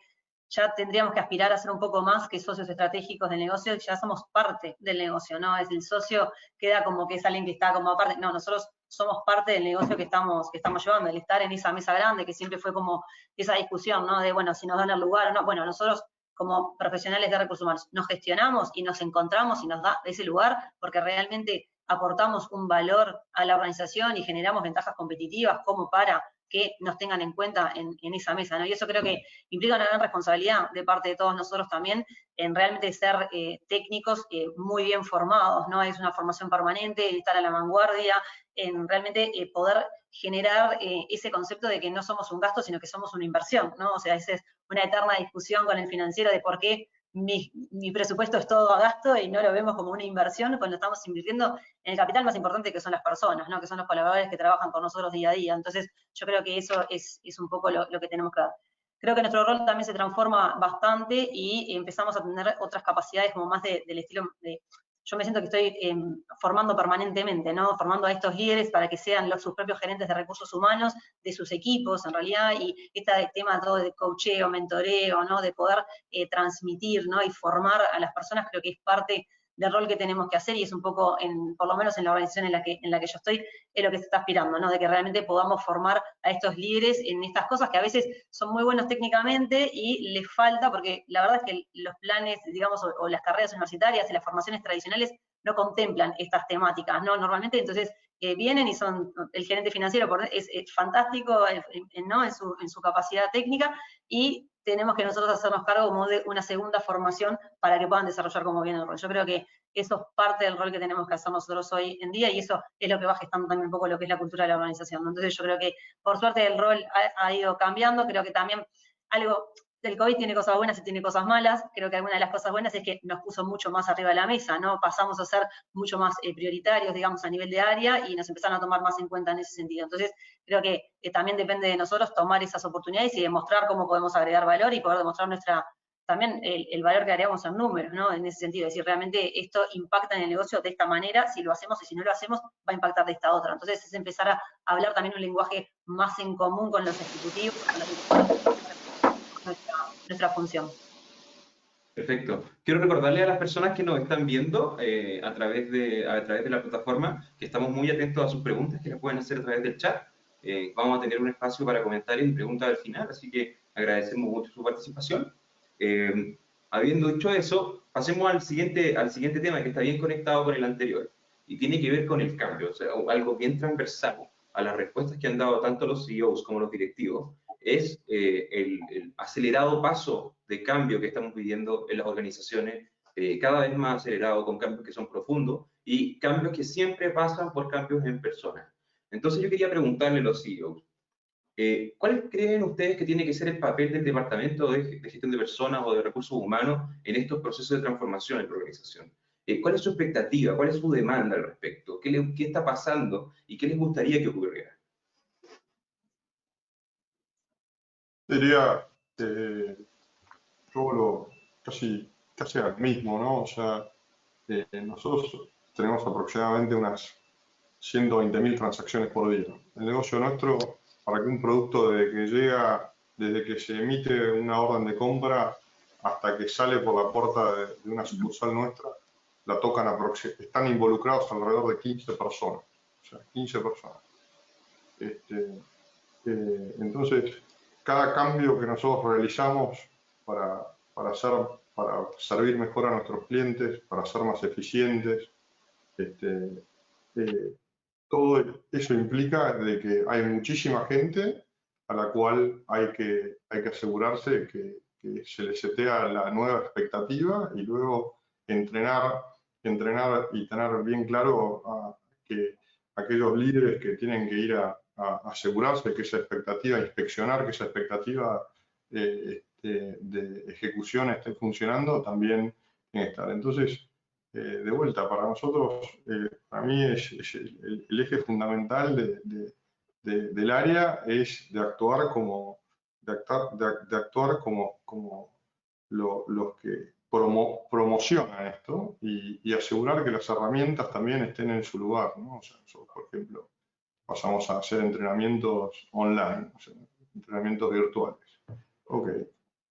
ya tendríamos que aspirar a ser un poco más que socios estratégicos del negocio, ya somos parte del negocio, ¿no? Es el socio, queda como que es alguien que está como aparte, no, nosotros somos parte del negocio que estamos llevando, el estar en esa mesa grande, que siempre fue como esa discusión, ¿no? De, bueno, si nos dan el lugar o no, bueno, nosotros como profesionales de recursos humanos nos gestionamos y nos encontramos y nos da ese lugar porque realmente aportamos un valor a la organización y generamos ventajas competitivas como para que nos tengan en cuenta en esa mesa, ¿no? Y eso creo que implica una gran responsabilidad de parte de todos nosotros también en realmente ser técnicos muy bien formados, ¿no? Es una formación permanente, estar a la vanguardia, en realmente poder generar ese concepto de que no somos un gasto, sino que somos una inversión, ¿no? O sea, esa es una eterna discusión con el financiero de por qué mi presupuesto es todo a gasto y no lo vemos como una inversión cuando estamos invirtiendo en el capital más importante que son las personas, ¿no? Que son los colaboradores que trabajan con nosotros día a día. Entonces, yo creo que eso es un poco lo que tenemos que dar. Creo que nuestro rol también se transforma bastante y empezamos a tener otras capacidades como más del estilo de... Yo me siento que estoy formando permanentemente, ¿no? Formando a estos líderes para que sean sus propios gerentes de recursos humanos, de sus equipos, en realidad, y este tema todo de coacheo, mentoreo, ¿no? De poder transmitir, ¿no? Y formar a las personas, creo que es parte del rol que tenemos que hacer y es un poco, por lo menos en la organización en la que yo estoy, es lo que se está aspirando, ¿no? De que realmente podamos formar a estos líderes en estas cosas que a veces son muy buenos técnicamente y les falta, porque la verdad es que los planes, digamos, o las carreras universitarias y las formaciones tradicionales no contemplan estas temáticas, ¿no? Normalmente, entonces, vienen y son, el gerente financiero es fantástico, ¿no? En su capacidad técnica y tenemos que nosotros hacernos cargo como de una segunda formación para que puedan desarrollar como bien el rol. Yo creo que eso es parte del rol que tenemos que hacer nosotros hoy en día y eso es lo que va gestando también un poco lo que es la cultura de la organización, ¿no? Entonces yo creo que por suerte el rol ha ido cambiando, creo que también algo... El COVID tiene cosas buenas y tiene cosas malas. Creo que alguna de las cosas buenas es que nos puso mucho más arriba de la mesa, ¿no? Pasamos a ser mucho más prioritarios, digamos, a nivel de área y nos empezaron a tomar más en cuenta en ese sentido. Entonces, creo que también depende de nosotros tomar esas oportunidades y demostrar cómo podemos agregar valor y poder demostrar también el valor que agregamos en números, ¿no? En ese sentido, es decir, realmente esto impacta en el negocio de esta manera, si lo hacemos y si no lo hacemos, va a impactar de esta otra. Entonces es empezar a hablar también un lenguaje más en común con los ejecutivos, con los directores, nuestra función. Perfecto. Quiero recordarle a las personas que nos están viendo a través de la plataforma que estamos muy atentos a sus preguntas, que las pueden hacer a través del chat. Vamos a tener un espacio para comentarios y preguntas al final, así que agradecemos mucho su participación. Habiendo dicho eso, pasemos al siguiente tema que está bien conectado con el anterior y tiene que ver con el cambio, o sea, algo bien transversal a las respuestas que han dado tanto los CEOs como los directivos, es el acelerado paso de cambio que estamos viviendo en las organizaciones, cada vez más acelerado, con cambios que son profundos y cambios que siempre pasan por cambios en personas. Entonces yo quería preguntarle a los CEOs, ¿cuál creen ustedes que tiene que ser el papel del Departamento de Gestión de Personas o de Recursos Humanos en estos procesos de transformación en la organización? ¿Cuál es su expectativa? ¿Cuál es su demanda al respecto? ¿Qué está pasando y qué les gustaría que ocurriera? Diría yo casi al mismo, ¿no? O sea, nosotros tenemos aproximadamente unas 120.000 transacciones por día. El negocio nuestro, para que un producto desde que se emite una orden de compra hasta que sale por la puerta de una sucursal nuestra, están involucrados alrededor de 15 personas. O sea, 15 personas. Entonces, cada cambio que nosotros realizamos para servir mejor a nuestros clientes, para ser más eficientes, todo eso implica de que hay muchísima gente a la cual hay que asegurarse que se le setea la nueva expectativa y luego entrenar y tener bien claro que aquellos líderes que tienen que ir a asegurarse que esa expectativa, inspeccionar que esa expectativa de ejecución esté funcionando, también tiene que estar. Entonces, de vuelta, para nosotros, para mí es el eje fundamental del área es de actuar como los que promocionan esto y asegurar que las herramientas también estén en su lugar, ¿no? O sea, nosotros, por ejemplo, pasamos a hacer entrenamientos online, o sea, entrenamientos virtuales. Ok,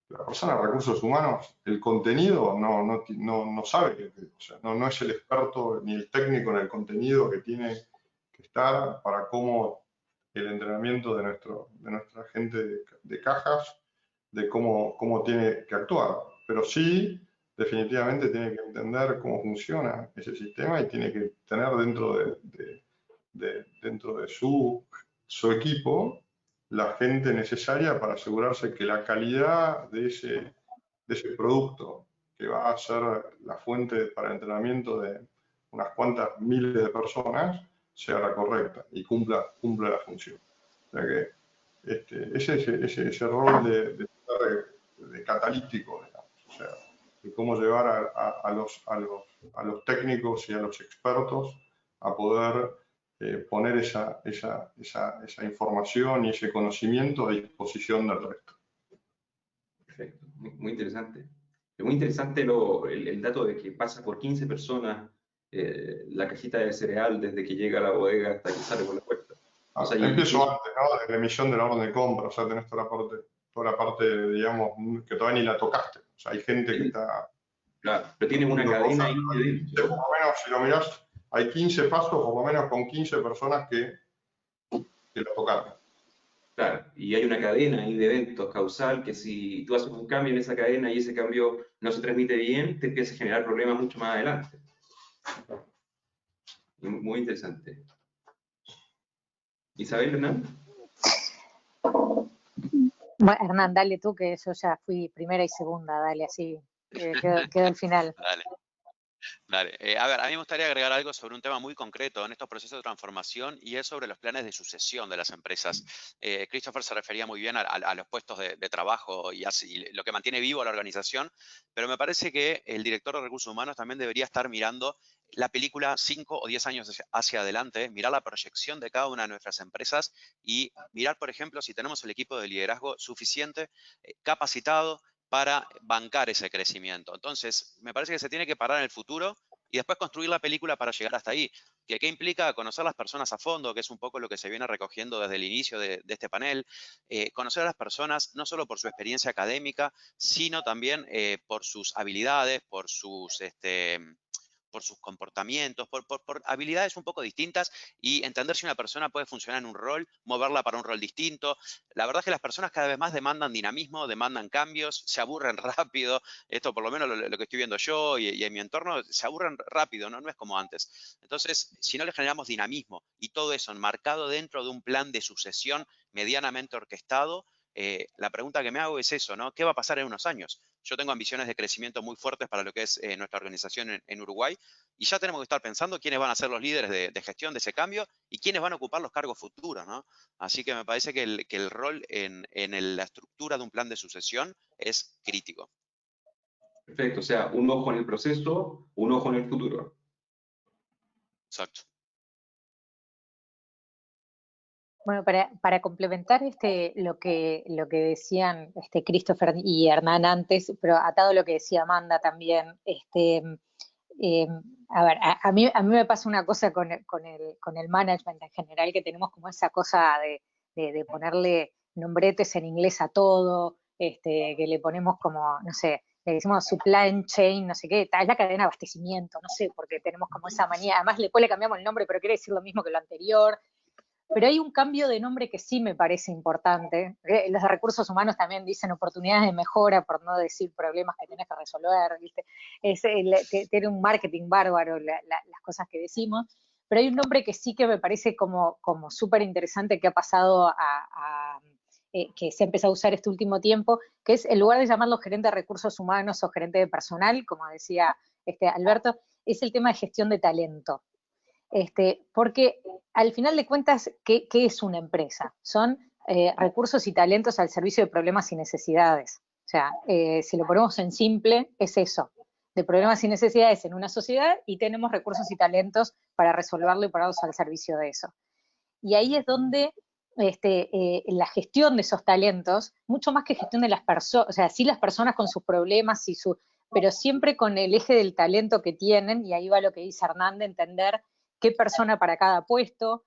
la persona de recursos humanos, el contenido no sabe, o sea, no es el experto ni el técnico en el contenido que tiene que estar para cómo el entrenamiento de nuestra gente de cajas, de cómo tiene que actuar. Pero sí, definitivamente tiene que entender cómo funciona ese sistema y tiene que tener dentro de su equipo la gente necesaria para asegurarse que la calidad de ese producto, que va a ser la fuente para el entrenamiento de unas cuantas miles de personas, sea la correcta y cumpla la función. O sea que ese rol de catalítico, digamos, o sea, de cómo llevar a los técnicos y a los expertos a poder poner esa información y ese conocimiento a disposición del resto. Perfecto, muy interesante. Es muy interesante el dato de que pasa por 15 personas la cajita de cereal desde que llega a la bodega hasta que sale por la puerta. O sea, empiezo antes, ¿no? Desde la emisión de la orden de compra, o sea, tenés toda la parte, digamos, que todavía ni la tocaste. O sea, hay gente que está... Claro, pero tiene una cadena ahí. Por lo menos, si lo mirás, hay 15 pasos, por lo menos con 15 personas que la tocaron. Claro, y hay una cadena ahí de eventos causal que si tú haces un cambio en esa cadena y ese cambio no se transmite bien, te empieza a generar problemas mucho más adelante. Muy interesante. Isabel, Hernán. Bueno, Hernán, dale tú, que yo ya fui primera y segunda, dale, así quedó al final. Dale. A ver, a mí me gustaría agregar algo sobre un tema muy concreto en estos procesos de transformación y es sobre los planes de sucesión de las empresas. Christopher se refería muy bien a los puestos de trabajo y lo que mantiene vivo a la organización, pero me parece que el director de recursos humanos también debería estar mirando la película 5 o 10 años hacia adelante, mirar la proyección de cada una de nuestras empresas y mirar, por ejemplo, si tenemos el equipo de liderazgo suficiente, capacitado, para bancar ese crecimiento. Entonces, me parece que se tiene que parar en el futuro y después construir la película para llegar hasta ahí. ¿Qué implica? Conocer a las personas a fondo, que es un poco lo que se viene recogiendo desde el inicio de este panel. Conocer a las personas no solo por su experiencia académica, sino también por sus habilidades, por sus comportamientos, por habilidades un poco distintas y entender si una persona puede funcionar en un rol, moverla para un rol distinto. La verdad es que las personas cada vez más demandan dinamismo, demandan cambios, se aburren rápido. Esto por lo menos lo que estoy viendo yo y en mi entorno, se aburren rápido, ¿no? No es como antes. Entonces, si no le generamos dinamismo y todo eso enmarcado dentro de un plan de sucesión medianamente orquestado, la pregunta que me hago es eso, ¿no? ¿Qué va a pasar en unos años? Yo tengo ambiciones de crecimiento muy fuertes para lo que es nuestra organización en Uruguay y ya tenemos que estar pensando quiénes van a ser los líderes de gestión de ese cambio y quiénes van a ocupar los cargos futuros, ¿no? Así que me parece que el rol en la estructura de un plan de sucesión es crítico. Perfecto, o sea, un ojo en el proceso, un ojo en el futuro. Exacto. Bueno, para complementar lo que decían Christopher y Hernán antes, pero atado a lo que decía Amanda también, a ver, a mí me pasa una cosa con el management en general, que tenemos como esa cosa de ponerle nombretes en inglés a todo, que le ponemos como, no sé, le decimos supply chain, no sé qué, es la cadena de abastecimiento, no sé, porque tenemos como esa manía, además después le cambiamos el nombre, pero quiere decir lo mismo que lo anterior. Pero hay un cambio de nombre que sí me parece importante. Los recursos humanos también dicen oportunidades de mejora, por no decir problemas que tenés que resolver, ¿viste? Tiene un marketing bárbaro las cosas que decimos, pero hay un nombre que sí que me parece como súper interesante que ha pasado que se ha empezado a usar este último tiempo, que es, en lugar de llamarlo gerente de recursos humanos o gerente de personal, como decía Alberto, es el tema de gestión de talento. Porque al final de cuentas, ¿qué es una empresa? Son recursos y talentos al servicio de problemas y necesidades. O sea, si lo ponemos en simple, es eso, de problemas y necesidades en una sociedad y tenemos recursos y talentos para resolverlo y pararlos al servicio de eso. Y ahí es donde la gestión de esos talentos, mucho más que gestión de las personas, o sea, sí las personas con sus problemas, pero siempre con el eje del talento que tienen, y ahí va lo que dice Hernández, entender qué persona para cada puesto.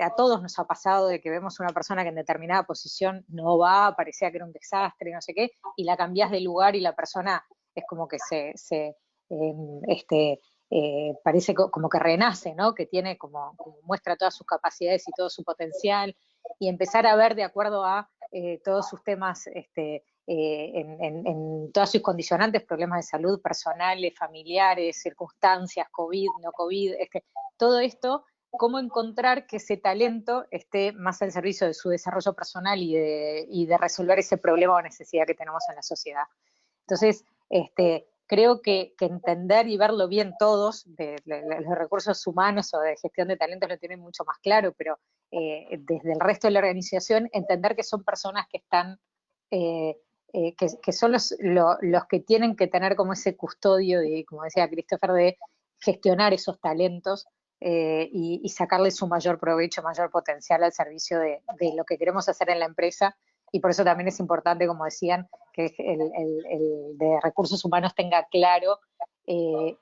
A todos nos ha pasado de que vemos una persona que en determinada posición no va, parecía que era un desastre, no sé qué, y la cambiás de lugar y la persona es como que parece como que renace, ¿no? Que tiene como muestra todas sus capacidades y todo su potencial, y empezar a ver de acuerdo a todos sus temas, en todas sus condicionantes, problemas de salud personales, familiares, circunstancias, COVID, no COVID, todo esto, cómo encontrar que ese talento esté más al servicio de su desarrollo personal y de resolver ese problema o necesidad que tenemos en la sociedad. Entonces, creo que entender y verlo bien todos, de los recursos humanos o de gestión de talentos lo tienen mucho más claro, pero desde el resto de la organización, entender que son personas que están, que son los que tienen que tener como ese custodio, como decía Christopher, de gestionar esos talentos y sacarle su mayor provecho, mayor potencial al servicio de lo que queremos hacer en la empresa. Y por eso también es importante, como decían, que el de recursos humanos tenga claro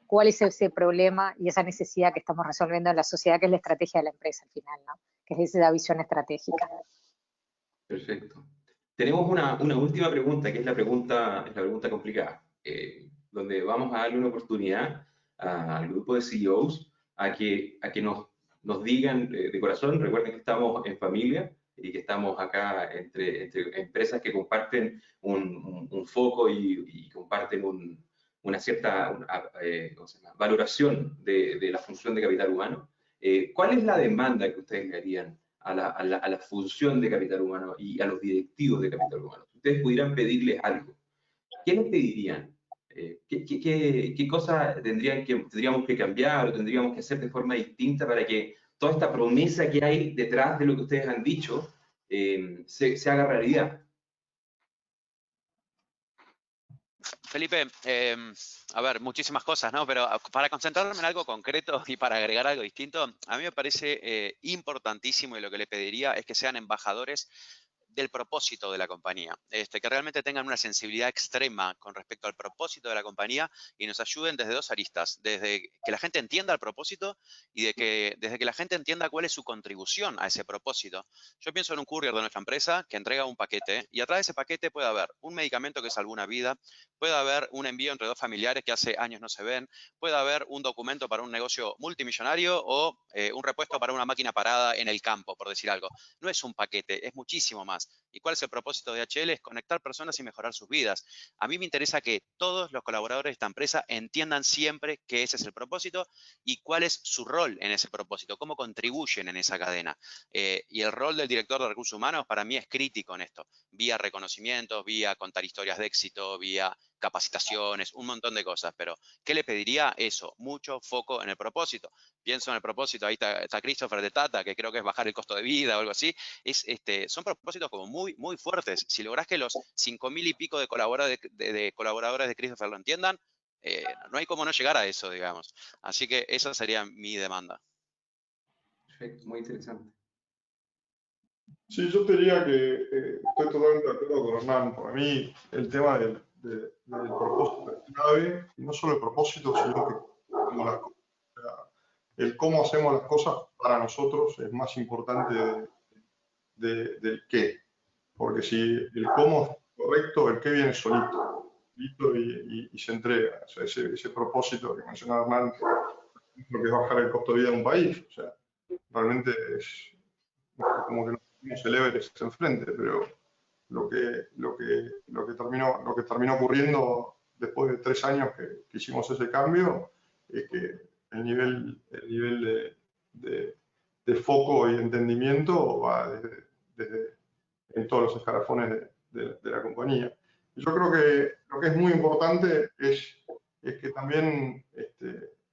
cuál es ese problema y esa necesidad que estamos resolviendo en la sociedad, que es la estrategia de la empresa al final, ¿no? Que es esa visión estratégica. Perfecto. Tenemos una última pregunta, que es la pregunta complicada, donde vamos a darle una oportunidad al grupo de CEOs a que nos digan de corazón. Recuerden que estamos en familia y que estamos acá entre empresas que comparten un foco y comparten una cierta valoración de la función de capital humano. ¿Cuál es la demanda que ustedes le harían a la función de capital humano y a los directivos de capital humano? Si ustedes pudieran pedirles algo, ¿qué les pedirían? ¿Qué cosas tendríamos que cambiar o tendríamos que hacer de forma distinta para que toda esta promesa que hay detrás de lo que ustedes han dicho se haga realidad? Felipe, a ver, muchísimas cosas, ¿no? Pero para concentrarme en algo concreto y para agregar algo distinto, a mí me parece importantísimo, y lo que le pediría es que sean embajadores del propósito de la compañía, que realmente tengan una sensibilidad extrema con respecto al propósito de la compañía y nos ayuden desde dos aristas, desde que la gente entienda el propósito y desde que la gente entienda cuál es su contribución a ese propósito. Yo pienso en un courier de nuestra empresa que entrega un paquete y atrás de ese paquete puede haber un medicamento que salva una vida, puede haber un envío entre dos familiares que hace años no se ven, puede haber un documento para un negocio multimillonario o un repuesto para una máquina parada en el campo, por decir algo. No es un paquete, es muchísimo más. ¿Y cuál es el propósito de DHL? Es conectar personas y mejorar sus vidas. A mí me interesa que todos los colaboradores de esta empresa entiendan siempre que ese es el propósito y cuál es su rol en ese propósito, cómo contribuyen en esa cadena. Y el rol del director de recursos humanos para mí es crítico en esto, vía reconocimientos, vía contar historias de éxito, vía capacitaciones, un montón de cosas, pero ¿qué le pediría? Eso, mucho foco en el propósito. Pienso en el propósito, ahí está Christopher de Tata, que creo que es bajar el costo de vida o algo así. Son propósitos como muy fuertes. Si lográs que los 5.000 y pico de colaboradores de Christopher lo entiendan, no hay cómo no llegar a eso, digamos. Así que esa sería mi demanda. Perfecto, muy interesante. Sí, yo te diría que estoy totalmente de acuerdo con Hernán. Para mí el tema del propósito es clave, y no solo el propósito, sino que cómo las cosas. O sea, el cómo hacemos las cosas para nosotros es más importante del qué. Porque si el cómo es correcto, el qué viene solito y se entrega. O sea, ese propósito que mencionaba Hernán, lo que es bajar el costo de vida de un país. O sea, realmente es como que no tenemos el Everest enfrente, pero lo que terminó ocurriendo después de 3 años que hicimos ese cambio es que el nivel de foco y entendimiento va en todos los escalafones de la compañía. Y yo creo que lo que es muy importante es que también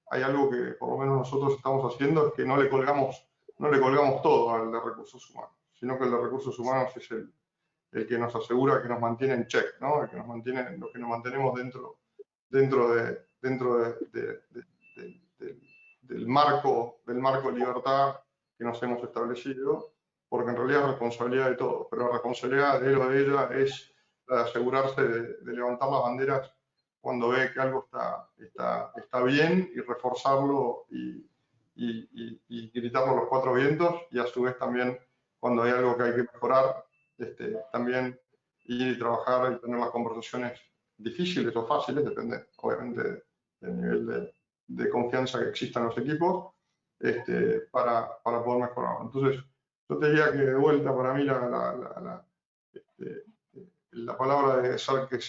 hay algo que por lo menos nosotros estamos haciendo, es que no le colgamos todo al de recursos humanos, sino que el de recursos humanos es el que nos asegura que nos mantiene en check, ¿no? Lo que nos mantenemos dentro del marco de libertad que nos hemos establecido, porque en realidad es responsabilidad de todos, pero la responsabilidad de él o de ella es la de asegurarse de levantar las banderas cuando ve que algo está bien y reforzarlo y gritarlo a los 4 vientos, y a su vez también cuando hay algo que hay que mejorar, también ir y trabajar y tener las conversaciones difíciles o fáciles, depende obviamente del nivel de confianza que exista en los equipos, para poder mejorar. Entonces, yo te diría que de vuelta para mí la palabra de ser que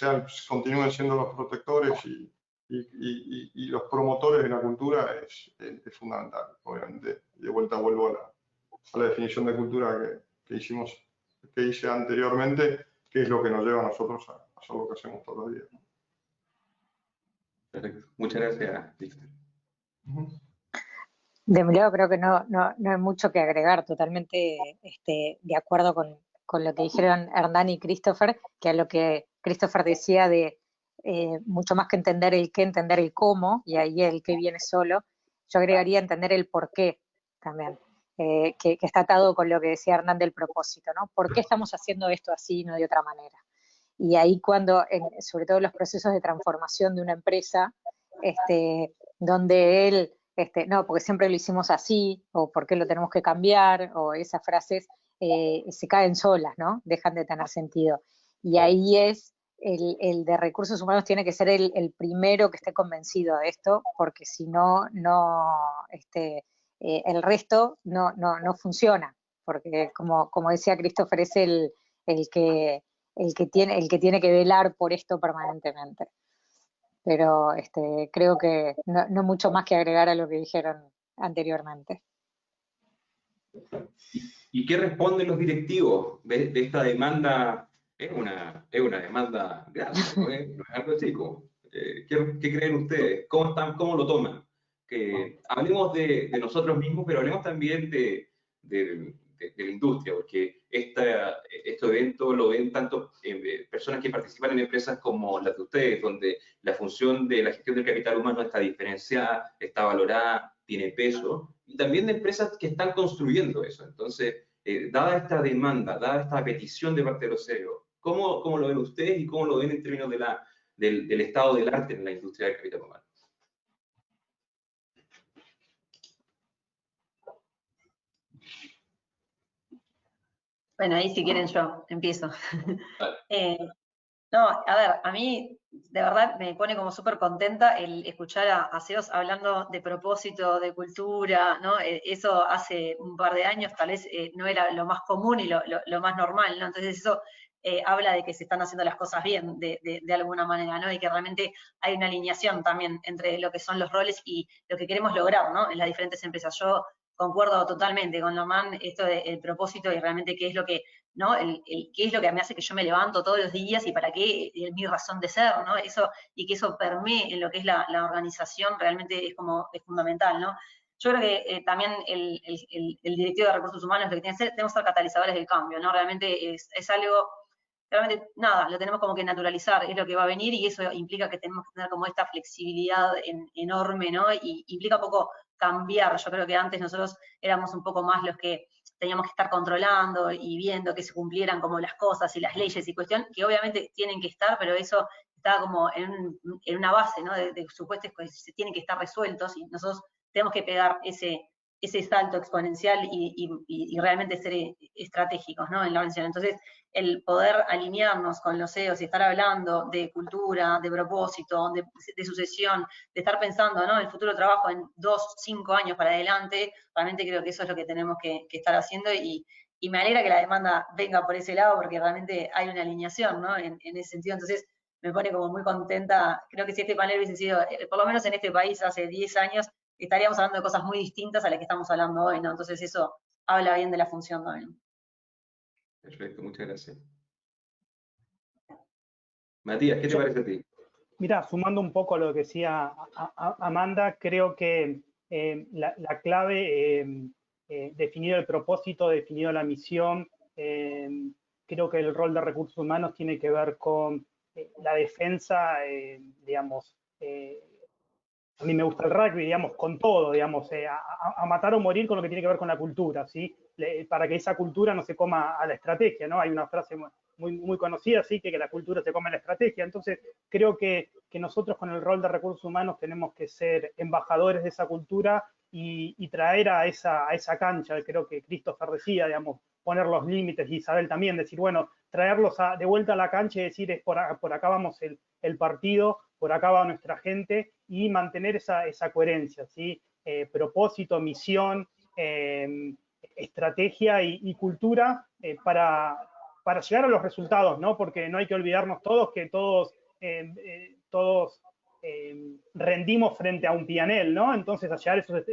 continúen siendo los protectores y los promotores de la cultura es fundamental, obviamente. De vuelta vuelvo a la definición de cultura que hice anteriormente, que es lo que nos lleva a nosotros a hacer lo que hacemos todos los días. Perfecto. Muchas gracias, Víctor. De mi lado creo que no hay mucho que agregar, totalmente de acuerdo con lo que dijeron Hernán y Christopher, que a lo que Christopher decía de mucho más que entender el qué, entender el cómo, y ahí el qué viene solo. Yo agregaría entender el por qué también, que está atado con lo que decía Hernán del propósito, ¿no? ¿Por qué estamos haciendo esto así y no de otra manera? Y ahí cuando, sobre todo en los procesos de transformación de una empresa, donde él, no, porque siempre lo hicimos así, o por qué lo tenemos que cambiar, o esas frases se caen solas, ¿no? Dejan de tener sentido. Y ahí es el de recursos humanos tiene que ser el primero que esté convencido de esto, porque si no, el resto no funciona, porque como decía Christopher, es el que tiene que velar por esto permanentemente. Pero creo que no mucho más que agregar a lo que dijeron anteriormente. ¿Y qué responden los directivos de esta demanda? Es una demanda grande, no es algo chico. ¿Qué creen ustedes? ¿Cómo lo toman? Que hablemos de nosotros mismos, pero hablemos también de la industria, porque este evento lo ven tanto personas que participan en empresas como las de ustedes, donde la función de la gestión del capital humano está diferenciada, está valorada, tiene peso, y también de empresas que están construyendo eso. Entonces, dada esta demanda, dada esta petición de parte de los CEOs, ¿cómo lo ven ustedes y cómo lo ven en términos del estado del arte en la industria del capital humano? Bueno, ahí si quieren yo empiezo. No, a ver, a mí de verdad me pone como súper contenta el escuchar a CEOs hablando de propósito, de cultura, ¿no? Eso hace un par de años tal vez no era lo más común y lo más normal, ¿no? Entonces eso habla de que se están haciendo las cosas bien de alguna manera, ¿no? Y que realmente hay una alineación también entre lo que son los roles y lo que queremos lograr, ¿no? En las diferentes empresas. Yo concuerdo totalmente con Norman, esto del propósito y realmente qué es lo que, ¿no? Qué es lo que me hace que yo me levanto todos los días y para qué, mi razón de ser, ¿no? Eso, y que eso permee en lo que es la organización realmente es fundamental, ¿no? Yo creo que también el directivo de recursos humanos lo que tiene que ser, tenemos que ser catalizadores del cambio, ¿no? Realmente es algo, realmente nada, lo tenemos como que naturalizar, es lo que va a venir y eso implica que tenemos que tener como esta flexibilidad enorme, ¿no? Y implica un poco cambiar. Yo creo que antes nosotros éramos un poco más los que teníamos que estar controlando y viendo que se cumplieran como las cosas y las leyes y cuestión, que obviamente tienen que estar, pero eso está como en una base, ¿no? De supuestos que se tienen que estar resueltos y nosotros tenemos que pegar ese salto exponencial y realmente ser estratégicos, ¿no? En la organización. Entonces, el poder alinearnos con los CEOs y estar hablando de cultura, de propósito, de sucesión, de estar pensando, ¿no? El futuro trabajo en 2, 5 años para adelante, realmente creo que eso es lo que tenemos que estar haciendo y me alegra que la demanda venga por ese lado porque realmente hay una alineación, ¿no? En ese sentido, entonces me pone como muy contenta. Creo que si este panel hubiese sido, por lo menos en este país hace 10 años, estaríamos hablando de cosas muy distintas a las que estamos hablando hoy, ¿no? Entonces eso habla bien de la función también. Perfecto, muchas gracias. Matías, ¿qué te parece a ti? Mira, sumando un poco a lo que decía Amanda, creo que la clave, definido el propósito, definido la misión, creo que el rol de recursos humanos tiene que ver con la defensa, digamos, a mí me gusta el rugby, digamos, con todo, digamos, a matar o morir con lo que tiene que ver con la cultura, ¿sí? Para que esa cultura no se coma a la estrategia, ¿no? Hay una frase muy conocida, ¿sí? Que la cultura se come a la estrategia. Entonces, creo que nosotros con el rol de recursos humanos tenemos que ser embajadores de esa cultura y traer a esa cancha, creo que Christopher decía, digamos, poner los límites, y Isabel también, decir, bueno, traerlos de vuelta a la cancha y decir, por acá vamos el partido, por acá va nuestra gente, y mantener esa coherencia, ¿sí? Propósito, misión, estrategia y cultura para llegar a los resultados, ¿no? Porque no hay que olvidarnos todos que todos rendimos frente a un PNL, ¿no? Entonces, a llegar a esos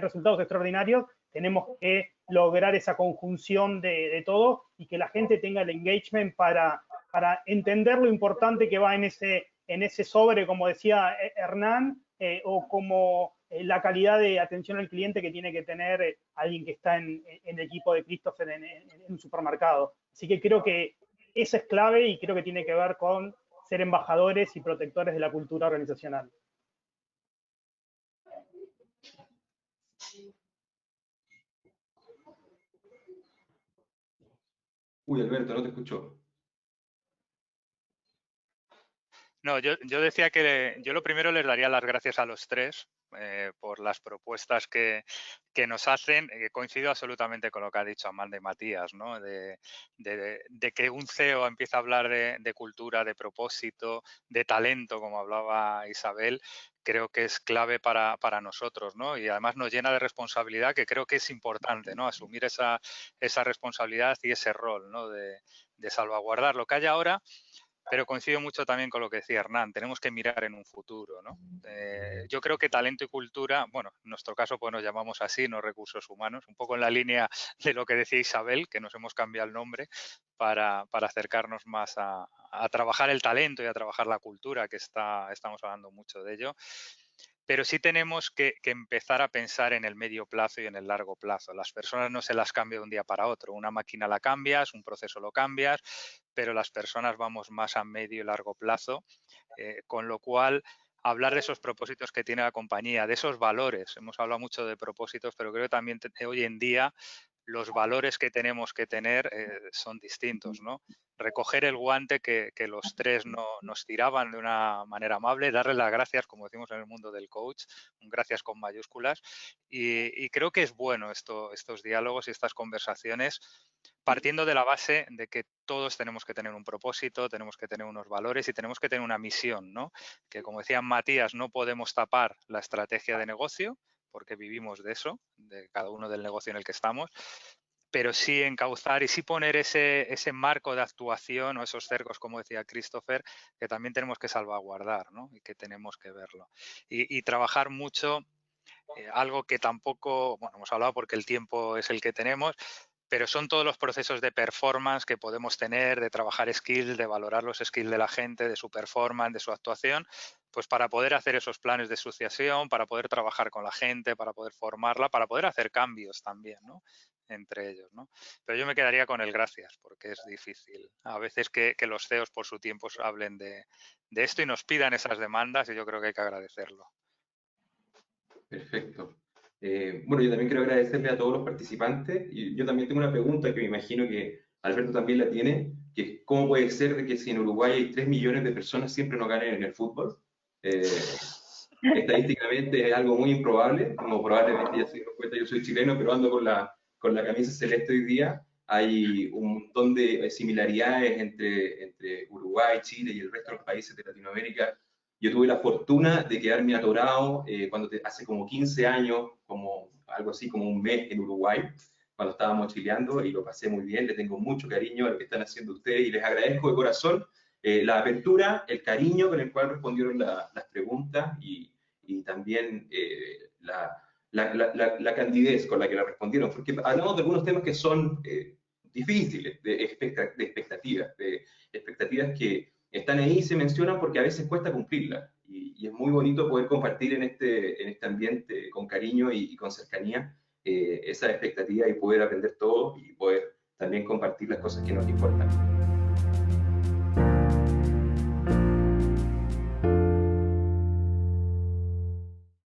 resultados extraordinarios, tenemos que lograr esa conjunción de todo y que la gente tenga el engagement para entender lo importante que va en ese sobre, como decía Hernán, o como la calidad de atención al cliente que tiene que tener alguien que está en el equipo de Christopher en un supermercado. Así que creo que esa es clave y creo que tiene que ver con ser embajadores y protectores de la cultura organizacional. Uy, Alberto, no te escucho. No, yo decía que yo lo primero les daría las gracias a los tres por las propuestas que nos hacen. Coincido absolutamente con lo que ha dicho Amanda y Matías, ¿no? De que un CEO empiece a hablar de cultura, de propósito, de talento, como hablaba Isabel, creo que es clave para nosotros, ¿no? Y además nos llena de responsabilidad, que creo que es importante, ¿no? Asumir esa responsabilidad y ese rol, ¿no? De salvaguardar lo que hay ahora. Pero coincido mucho también con lo que decía Hernán, tenemos que mirar en un futuro, ¿no? Yo creo que talento y cultura, bueno, en nuestro caso pues nos llamamos así, no recursos humanos, un poco en la línea de lo que decía Isabel, que nos hemos cambiado el nombre para acercarnos más a trabajar el talento y a trabajar la cultura, que estamos hablando mucho de ello. Pero sí tenemos que empezar a pensar en el medio plazo y en el largo plazo. Las personas no se las cambia de un día para otro. Una máquina la cambias, un proceso lo cambias, pero las personas vamos más a medio y largo plazo, con lo cual hablar de esos propósitos que tiene la compañía, de esos valores. Hemos hablado mucho de propósitos, pero creo que también hoy en día los valores que tenemos que tener son distintos, ¿no? Recoger el guante que los tres nos tiraban de una manera amable, darle las gracias, como decimos en el mundo del coach, un gracias con mayúsculas, y creo que es bueno estos diálogos y estas conversaciones, partiendo de la base de que todos tenemos que tener un propósito, tenemos que tener unos valores y tenemos que tener una misión, ¿no? Que, como decía Matías, no podemos tapar la estrategia de negocio, porque vivimos de eso, de cada uno del negocio en el que estamos, pero sí encauzar y sí poner ese marco de actuación o esos cercos, como decía Christopher, que también tenemos que salvaguardar, ¿no? Y que tenemos que verlo. Y trabajar mucho, algo que tampoco, bueno, hemos hablado porque el tiempo es el que tenemos, pero son todos los procesos de performance que podemos tener, de trabajar skills, de valorar los skills de la gente, de su performance, de su actuación, pues para poder hacer esos planes de sucesión, para poder trabajar con la gente, para poder formarla, para poder hacer cambios también, ¿no? Entre ellos, ¿no? Pero yo me quedaría con el gracias, porque es difícil a veces que los CEOs por su tiempo hablen de esto y nos pidan esas demandas, y yo creo que hay que agradecerlo. Perfecto. Bueno, yo también quiero agradecerle a todos los participantes, y yo también tengo una pregunta que me imagino que Alberto también la tiene, que es ¿cómo puede ser de que si en Uruguay hay 3 millones de personas siempre no ganen en el fútbol? Estadísticamente es algo muy improbable, como probablemente ya se dieron cuenta, yo soy chileno, pero ando con la camisa celeste hoy día. Hay un montón de similaridades entre Uruguay, Chile y el resto de los países de Latinoamérica. Yo tuve la fortuna de quedarme atorado hace como 15 años, como algo así como un mes en Uruguay, cuando estábamos chileando, y lo pasé muy bien. Le tengo mucho cariño a lo que están haciendo ustedes y les agradezco de corazón la apertura, el cariño con el cual respondieron las preguntas y también la candidez con la que la respondieron, porque hablamos de algunos temas que son difíciles, de expectativas que están ahí y se mencionan porque a veces cuesta cumplirlas, y es muy bonito poder compartir en este ambiente con cariño y con cercanía esas expectativas y poder aprender todo y poder también compartir las cosas que nos importan.